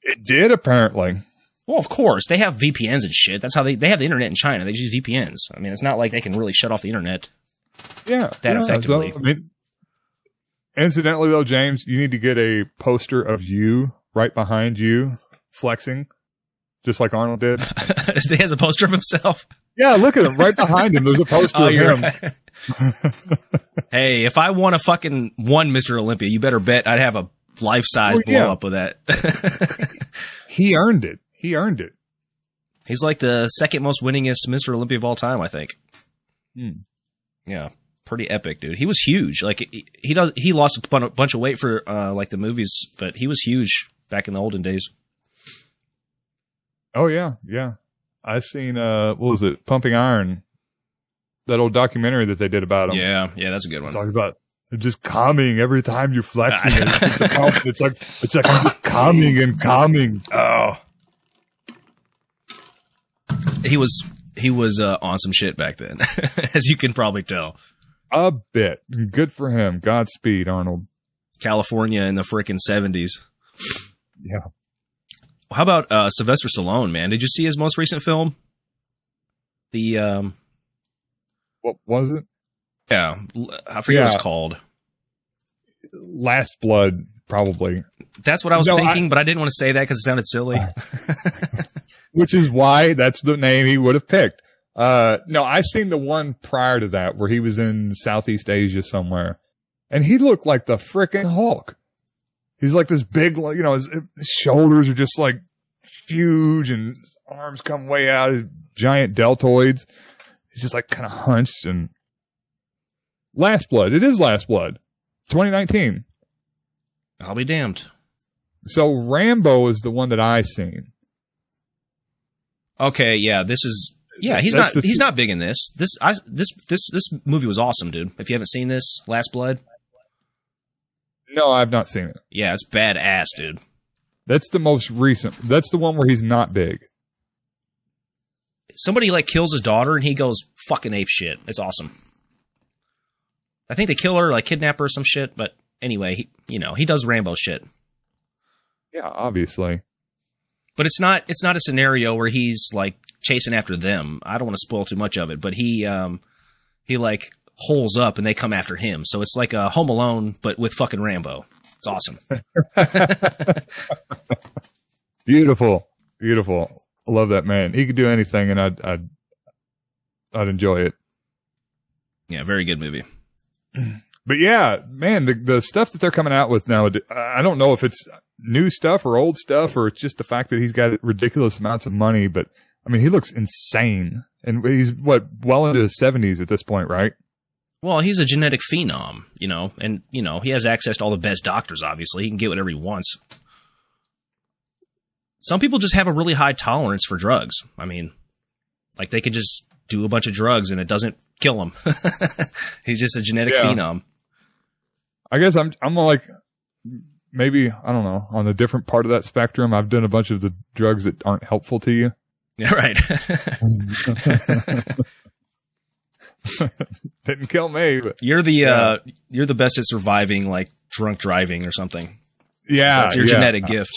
[SPEAKER 3] It did, apparently.
[SPEAKER 1] Well, of course. They have VPNs and shit. That's how they have the internet in China. They use VPNs. I mean, it's not like they can really shut off the internet effectively.
[SPEAKER 3] So, I mean, incidentally, though, James, you need to get a poster of you right behind you flexing, just like Arnold did.
[SPEAKER 1] He has a poster of himself.
[SPEAKER 3] Yeah, look at him. Right behind him, there's a poster of him.
[SPEAKER 1] Hey, if I won Mr. Olympia, you better bet I'd have a life-size blow-up of that.
[SPEAKER 3] He earned it.
[SPEAKER 1] He's like the second most winningest Mr. Olympia of all time, I think. Yeah, pretty epic, dude. He was huge. Like he lost a bunch of weight for like the movies, but he was huge back in the olden days.
[SPEAKER 3] Oh yeah. I seen what was it? Pumping Iron. That old documentary that they did about him.
[SPEAKER 1] Yeah, that's a good one.
[SPEAKER 3] Talking about just calming every time you're flexing. It's like I'm just calming.
[SPEAKER 1] Oh. He was on some shit back then, as you can probably tell.
[SPEAKER 3] A bit. Good for him. Godspeed, Arnold.
[SPEAKER 1] California in the frickin' 70s.
[SPEAKER 3] Yeah.
[SPEAKER 1] How about Sylvester Stallone, man? Did you see his most recent film?
[SPEAKER 3] What was it?
[SPEAKER 1] Yeah, I forget what it's called.
[SPEAKER 3] Last Blood, probably.
[SPEAKER 1] That's what I was thinking, but I didn't want to say that because it sounded silly.
[SPEAKER 3] Which is why that's the name he would have picked. No, I seen the one prior to that where he was in Southeast Asia somewhere, and he looked like the frickin' Hulk. He's like this big, his shoulders are just like huge, and arms come way out, his giant deltoids. He's just like kind of hunched. And Last Blood, it is Last Blood, 2019.
[SPEAKER 1] I'll be damned.
[SPEAKER 3] So Rambo is the one that I seen.
[SPEAKER 1] Okay, yeah, he's not big in this. This movie was awesome, dude. If you haven't seen this, Last Blood.
[SPEAKER 3] No, I've not seen it.
[SPEAKER 1] Yeah, it's badass, dude.
[SPEAKER 3] That's the most recent. That's the one where he's not big.
[SPEAKER 1] Somebody like kills his daughter and he goes fucking ape shit. It's awesome. I think they kill her, like kidnap her or some shit, but anyway, he does Rambo shit. Yeah,
[SPEAKER 3] obviously.
[SPEAKER 1] But it's not a scenario where he's like chasing after them. I don't want to spoil too much of it, but he like holes up and they come after him. So it's like a Home Alone, but with fucking Rambo. It's awesome.
[SPEAKER 3] Beautiful. I love that man. He could do anything, and I'd enjoy it.
[SPEAKER 1] Yeah, very good movie.
[SPEAKER 3] But yeah, man, the stuff that they're coming out with now, I don't know if it's new stuff or old stuff, or it's just the fact that he's got ridiculous amounts of money. But I mean, he looks insane, and he's well into his 70s at this point, right?
[SPEAKER 1] Well, he's a genetic phenom, and he has access to all the best doctors. Obviously, he can get whatever he wants. Some people just have a really high tolerance for drugs. I mean, like they could just do a bunch of drugs and it doesn't kill him. He's just a genetic phenom.
[SPEAKER 3] I guess I'm like, maybe, I don't know, on a different part of that spectrum. I've done a bunch of the drugs that aren't helpful to you.
[SPEAKER 1] Yeah, right.
[SPEAKER 3] Didn't kill me, but
[SPEAKER 1] you're the best at surviving like drunk driving or something.
[SPEAKER 3] Yeah,
[SPEAKER 1] that's your genetic gift.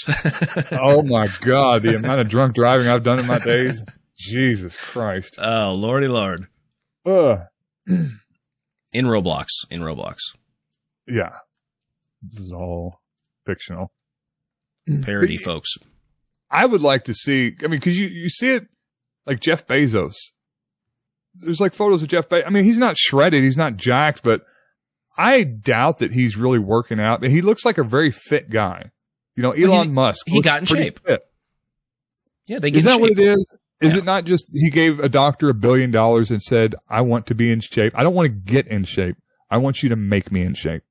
[SPEAKER 3] Oh my God, the amount of drunk driving I've done in my days. Jesus Christ.
[SPEAKER 1] Oh, Lordy Lord. In Roblox.
[SPEAKER 3] Yeah. This is all fictional.
[SPEAKER 1] Parody, folks.
[SPEAKER 3] I would like to see, I mean, because you see it like Jeff Bezos. There's like photos of Jeff Bezos. I mean, he's not shredded, he's not jacked, but I doubt that he's really working out. He looks like a very fit guy. You know, Elon Musk.
[SPEAKER 1] He got in shape.
[SPEAKER 3] Fit.
[SPEAKER 1] Yeah, they get
[SPEAKER 3] Is that
[SPEAKER 1] in shape.
[SPEAKER 3] what it is? Is it not just he gave a doctor $1 billion and said, I want to be in shape. I don't want to get in shape. I want you to make me in shape.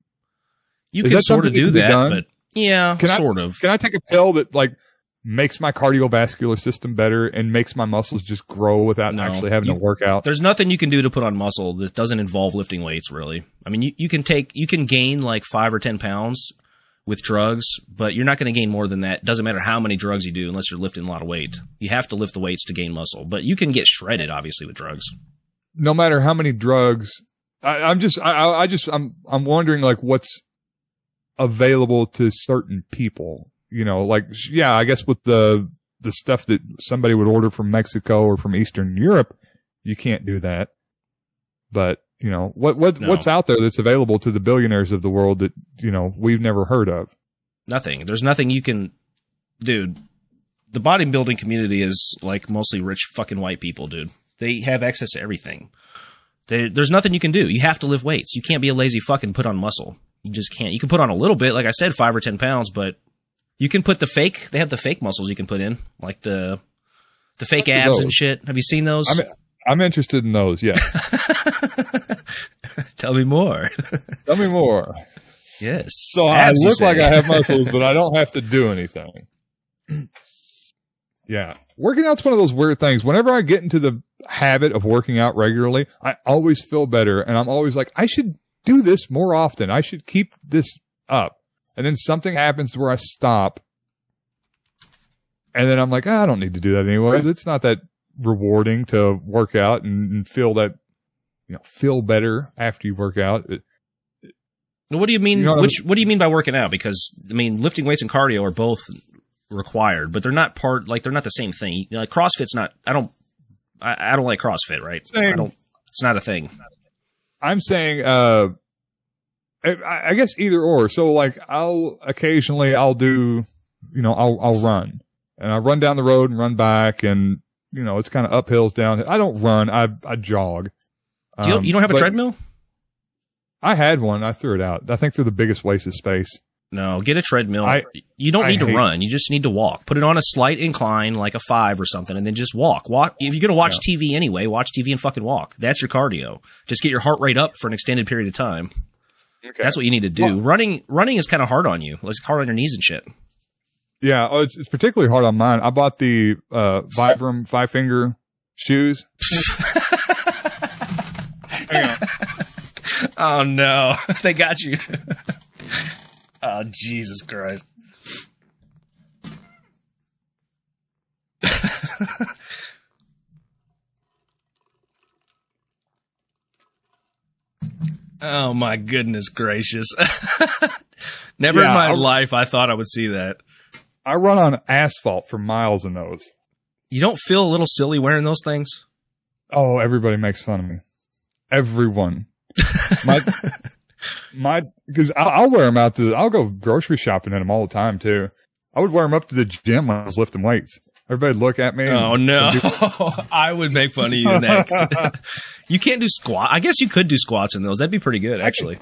[SPEAKER 1] You can sort of do that, but yeah,
[SPEAKER 3] sort of. Can I take a pill that like makes my cardiovascular system better and makes my muscles just grow without actually having to work out?
[SPEAKER 1] There's nothing you can do to put on muscle that doesn't involve lifting weights, really. I mean, you can gain like 5 or 10 pounds with drugs, but you're not going to gain more than that. Doesn't matter how many drugs you do unless you're lifting a lot of weight. You have to lift the weights to gain muscle, but you can get shredded, obviously, with drugs.
[SPEAKER 3] No matter how many drugs, I'm wondering like what's available to certain people. You know, like, yeah, I guess with the stuff that somebody would order from Mexico or from Eastern Europe, you can't do that. But, you know, what's out there that's available to the billionaires of the world that, you know, we've never heard of?
[SPEAKER 1] Nothing. There's nothing you can, dude. The bodybuilding community is like mostly rich fucking white people, dude. They have access to everything. There's nothing you can do. You have to lift weights. You can't be a lazy fuck and put on muscle. You just can't. You can put on a little bit, like I said, 5 or 10 pounds, but you can put they have the fake muscles you can put in, like the fake abs and shit. Have you seen those?
[SPEAKER 3] I'm interested in those, yes.
[SPEAKER 1] Tell me more.
[SPEAKER 3] Tell me more.
[SPEAKER 1] Yes.
[SPEAKER 3] So abs, I look like I have muscles, but I don't have to do anything. Yeah. Working out's one of those weird things. Whenever I get into the habit of working out regularly, I always feel better, and I'm always like, I should do this more often. I should keep this up. And then something happens to where I stop. And then I'm like, I don't need to do that anyways. It's not that rewarding to work out and feel that, you know, feel better after you work out.
[SPEAKER 1] What do you mean? What do you mean by working out? Because, I mean, lifting weights and cardio are both required, but they're not they're not the same thing. You know, like CrossFit's not, I don't like CrossFit, right? It's not a thing.
[SPEAKER 3] I'm saying, I guess either or. So like I'll do, you know, I'll run, and I run down the road and run back, and you know, it's kind of uphills down. I don't run. I jog.
[SPEAKER 1] You don't have a treadmill?
[SPEAKER 3] I had one. I threw it out. I think they're the biggest waste of space.
[SPEAKER 1] No, get a treadmill. You don't need to run. You just need to walk. Put it on a slight incline, like a 5 or something, and then just walk. Walk. If you're going to watch TV anyway, watch TV and fucking walk. That's your cardio. Just get your heart rate up for an extended period of time. Okay. That's what you need to do. Well, running is kind of hard on you. It's hard on your knees and shit.
[SPEAKER 3] Yeah, it's particularly hard on mine. I bought the Vibram 5-finger shoes. Hang on.
[SPEAKER 1] Oh no, they got you. Oh Jesus Christ. Oh my goodness gracious. Never in my life I thought I would see that.
[SPEAKER 3] I run on asphalt for miles in those.
[SPEAKER 1] You don't feel a little silly wearing those things?
[SPEAKER 3] Oh, everybody makes fun of me. Everyone. Because I'll wear them I'll go grocery shopping in them all the time too. I would wear them up to the gym when I was lifting weights. Everybody look at me.
[SPEAKER 1] Oh no. I would make fun of you next. You can't do squat. I guess you could do squats in those. That'd be pretty good, actually.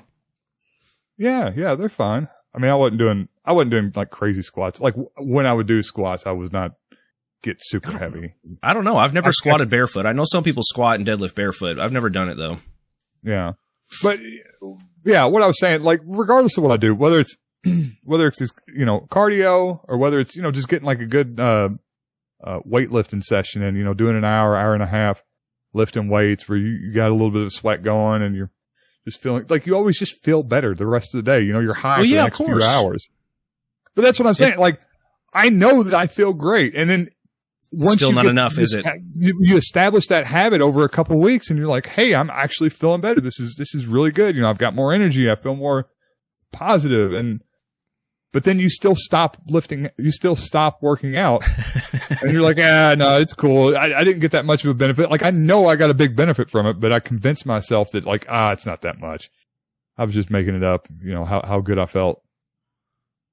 [SPEAKER 3] Yeah, they're fine. I mean, I wasn't doing like crazy squats. Like when I would do squats, I was not get super heavy.
[SPEAKER 1] I don't know. I've never squatted barefoot. I know some people squat and deadlift barefoot. I've never done it though.
[SPEAKER 3] Yeah. But yeah, what I was saying, like regardless of what I do, whether it's you know, cardio or whether it's, you know, just getting like a good weightlifting session and, you know, doing an hour and a half, lifting weights where you got a little bit of sweat going and you're just feeling like you always just feel better the rest of the day. You know, you're high for the next few hours. But that's what I'm saying. Like, I know that I feel great. And then once
[SPEAKER 1] still not enough, is it?
[SPEAKER 3] You establish that habit over a couple of weeks and you're like, hey, I'm actually feeling better. This is really good. You know, I've got more energy. I feel more positive. But then you still stop lifting. You still stop working out. And you're like, no, it's cool. I didn't get that much of a benefit. Like, I know I got a big benefit from it, but I convinced myself that like, it's not that much. I was just making it up, you know, how good I felt.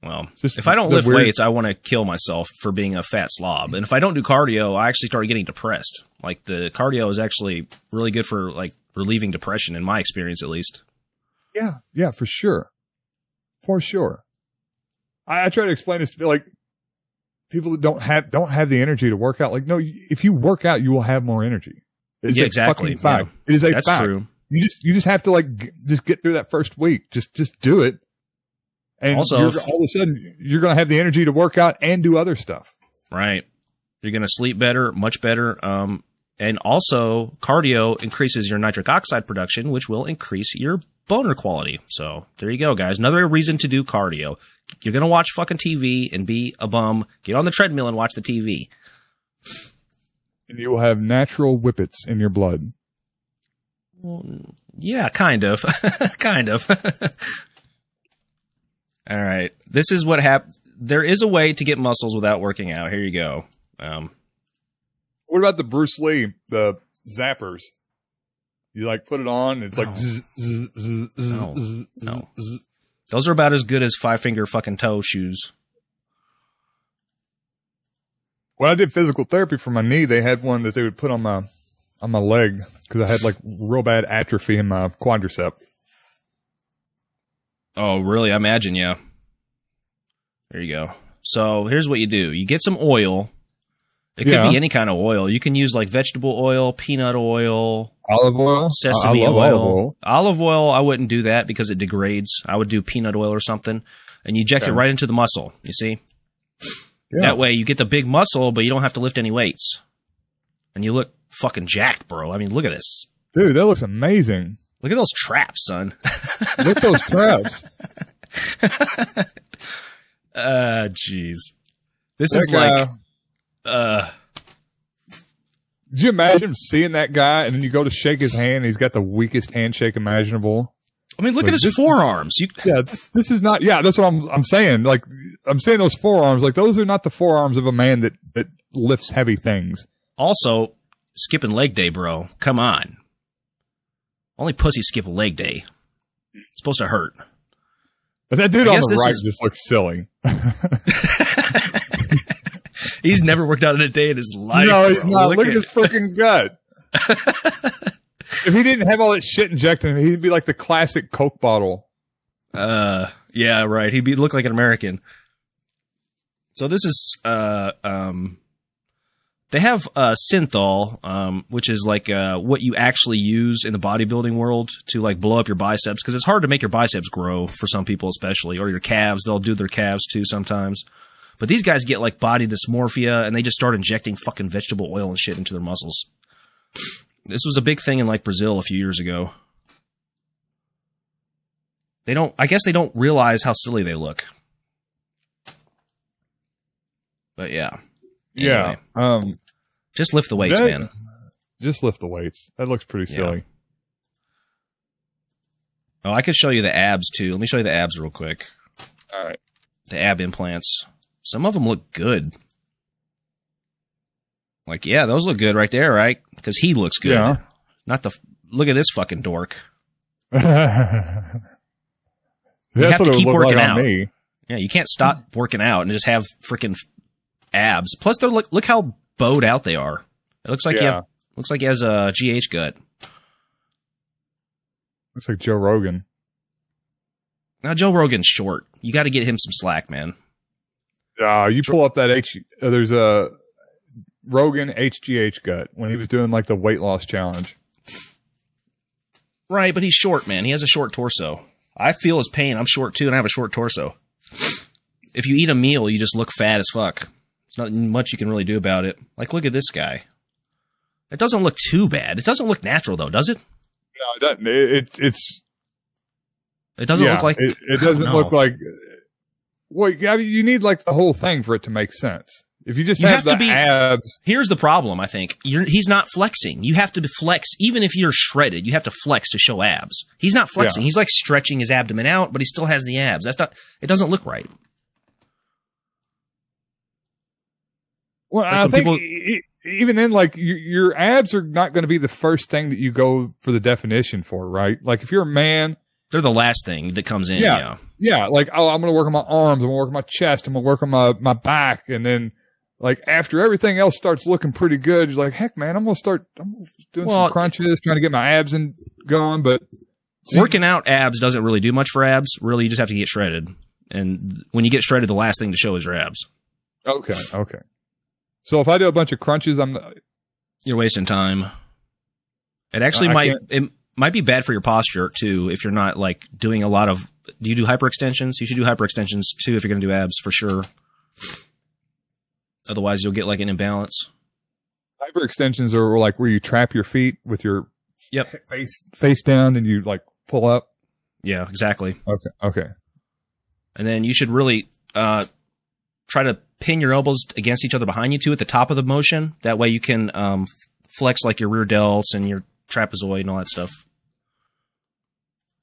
[SPEAKER 1] Well, if I don't lift weights, I want to kill myself for being a fat slob. And if I don't do cardio, I actually start getting depressed. Like, the cardio is actually really good for, like, relieving depression, in my experience, at least.
[SPEAKER 3] Yeah, for sure. For sure. I try to explain this to, like, people that don't have the energy to work out. Like, no, if you work out, you will have more energy. It's
[SPEAKER 1] exactly.
[SPEAKER 3] Fact.
[SPEAKER 1] Yeah.
[SPEAKER 3] It is a
[SPEAKER 1] That's
[SPEAKER 3] fact.
[SPEAKER 1] true.
[SPEAKER 3] You just have to, like, just get through that first week. Just do it. And
[SPEAKER 1] also,
[SPEAKER 3] all of a sudden, you're going to have the energy to work out and do other stuff.
[SPEAKER 1] Right. You're going to sleep better, much better. And also, cardio increases your nitric oxide production, which will increase your boner quality. So there you go, guys. Another reason to do cardio. You're going to watch fucking TV and be a bum. Get on the treadmill and watch the TV.
[SPEAKER 3] And you will have natural whippets in your blood.
[SPEAKER 1] Well, yeah, kind of. Kind of. All right. This is what happened. There is a way to get muscles without working out. Here you go.
[SPEAKER 3] What about the Bruce Lee, the zappers? You like put it on, it's like zzz, zzz, zzz, zzz,
[SPEAKER 1] No.
[SPEAKER 3] zzz.
[SPEAKER 1] Those are about as good as 5-finger fucking toe shoes.
[SPEAKER 3] When I did physical therapy for my knee, they had one that they would put on my leg because I had like real bad atrophy in my quadricep.
[SPEAKER 1] Oh, really? I imagine, yeah. There you go. So here's what you do. You get some oil. It could be any kind of oil. You can use like vegetable oil, peanut oil,
[SPEAKER 3] olive oil,
[SPEAKER 1] sesame
[SPEAKER 3] I love
[SPEAKER 1] oil. Olive oil, I wouldn't do that because it degrades. I would do peanut oil or something. And you inject it right into the muscle, you see? Yeah. That way you get the big muscle, but you don't have to lift any weights. And you look fucking jacked, bro. I mean, look at this.
[SPEAKER 3] Dude, that looks amazing.
[SPEAKER 1] Look at those traps, son.
[SPEAKER 3] Look at those traps.
[SPEAKER 1] Jeez. This is like...
[SPEAKER 3] Did you imagine seeing that guy and then you go to shake his hand and he's got the weakest handshake imaginable?
[SPEAKER 1] I mean, look at his forearms.
[SPEAKER 3] This is not, that's what I'm saying. Like, I'm saying those forearms, like those are not the forearms of a man that lifts heavy things.
[SPEAKER 1] Also, skipping leg day, bro. Come on. Only pussies skip a leg day. It's supposed to hurt.
[SPEAKER 3] But that dude on the right just looks silly.
[SPEAKER 1] He's never worked out in a day in his life.
[SPEAKER 3] No, he's not. Look at his freaking gut. If he didn't have all that shit injected in him, he'd be like the classic Coke bottle.
[SPEAKER 1] Yeah, right. He'd look like an American. So this is, they have synthol, which is like what you actually use in the bodybuilding world to like blow up your biceps, because it's hard to make your biceps grow for some people, especially, or your calves. They'll do their calves too sometimes. But these guys get like body dysmorphia, and they just start injecting fucking vegetable oil and shit into their muscles. This was a big thing in like Brazil a few years ago. I guess they don't realize how silly they look. But yeah. Anyway,
[SPEAKER 3] yeah.
[SPEAKER 1] Just lift the weights, man.
[SPEAKER 3] Just lift the weights. That looks pretty silly.
[SPEAKER 1] Oh, I could show you the abs too. Let me show you the abs real quick.
[SPEAKER 3] All right.
[SPEAKER 1] The ab implants. Some of them look good. Like, yeah, those look good right there, right? Because he looks good.
[SPEAKER 3] Yeah.
[SPEAKER 1] Look at this fucking dork.
[SPEAKER 3] That's
[SPEAKER 1] what
[SPEAKER 3] it
[SPEAKER 1] keep
[SPEAKER 3] would look
[SPEAKER 1] working
[SPEAKER 3] like
[SPEAKER 1] out.
[SPEAKER 3] on me.
[SPEAKER 1] Yeah, you can't stop working out and just have freaking abs. Plus, look how bowed out they are. It looks like he has a GH gut.
[SPEAKER 3] Looks like Joe Rogan.
[SPEAKER 1] Now Joe Rogan's short. You got to get him some slack, man.
[SPEAKER 3] You pull up that there's a Rogan HGH gut when he was doing like the weight loss challenge.
[SPEAKER 1] Right, but he's short, man. He has a short torso. I feel his pain. I'm short too, and I have a short torso. If you eat a meal, you just look fat as fuck. There's not much you can really do about it. Like, look at this guy. It doesn't look too bad. It doesn't look natural though, does it?
[SPEAKER 3] No, it doesn't.
[SPEAKER 1] It doesn't look like
[SPEAKER 3] it doesn't look like. Well, I mean, you need like the whole thing for it to make sense. If you just have the abs.
[SPEAKER 1] Here's the problem, I think. He's not flexing. You have to flex, even if you're shredded, you have to flex to show abs. He's not flexing. Yeah. He's like stretching his abdomen out, but he still has the abs. It doesn't look right.
[SPEAKER 3] Well, like I think even then, like your abs are not going to be the first thing that you go for the definition for, right? Like if you're a man,
[SPEAKER 1] they're the last thing that comes in.
[SPEAKER 3] Yeah. Like, oh, I'm going to work on my arms. I'm going to work on my chest. I'm going to work on my back. And then, like, after everything else starts looking pretty good, you're like, heck, man, I'm going to start doing some crunches, trying to get my abs going. But
[SPEAKER 1] working out abs doesn't really do much for abs. Really, you just have to get shredded. And when you get shredded, the last thing to show is your abs.
[SPEAKER 3] Okay. So if I do a bunch of crunches,
[SPEAKER 1] you're wasting time. It actually might be bad for your posture too if you're not like doing a lot of. Do you do hyperextensions? You should do hyperextensions too if you're going to do abs for sure. Otherwise, you'll get like an imbalance.
[SPEAKER 3] Hyperextensions are like where you trap your feet with your face down and you like pull up.
[SPEAKER 1] Yeah, exactly.
[SPEAKER 3] Okay.
[SPEAKER 1] And then you should really try to pin your elbows against each other behind you too at the top of the motion. That way you can flex like your rear delts and your trapezoid and all that stuff.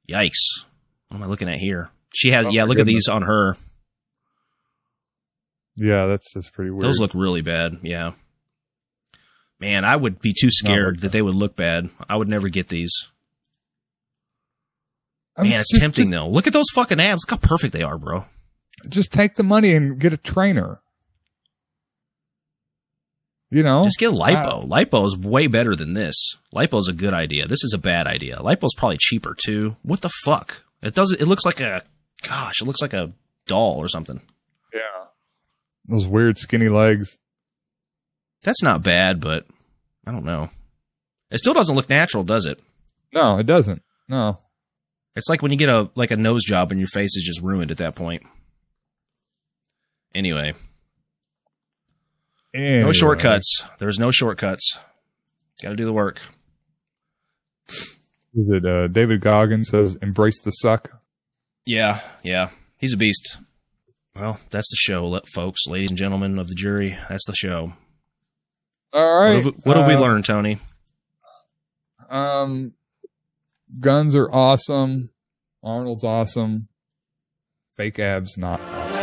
[SPEAKER 1] Yikes. What am I looking at here? She has, look at these on her.
[SPEAKER 3] Yeah, that's pretty weird.
[SPEAKER 1] Those look really bad, yeah. Man, I would be too scared that they would look bad. I would never get these. Man, it's tempting though. Look at those fucking abs. Look how perfect they are, bro.
[SPEAKER 3] Just take the money and get a trainer. You know?
[SPEAKER 1] Just get lipo. Lipo is way better than this. Lipo is a good idea. This is a bad idea. Lipo is probably cheaper too. What the fuck? It looks like a doll or something.
[SPEAKER 3] Yeah. Those weird skinny legs.
[SPEAKER 1] That's not bad, but I don't know. It still doesn't look natural, does it?
[SPEAKER 3] No, it doesn't. No.
[SPEAKER 1] It's like when you get a nose job and your face is just ruined at that point. Anyway. No shortcuts. There's no shortcuts. Got to do the work.
[SPEAKER 3] Is it David Goggins says, embrace the suck?
[SPEAKER 1] Yeah. He's a beast. Well, that's the show, folks, ladies and gentlemen of the jury. That's the show.
[SPEAKER 3] All right.
[SPEAKER 1] What have we learned, Tony?
[SPEAKER 3] Guns are awesome. Arnold's awesome. Fake abs, not awesome.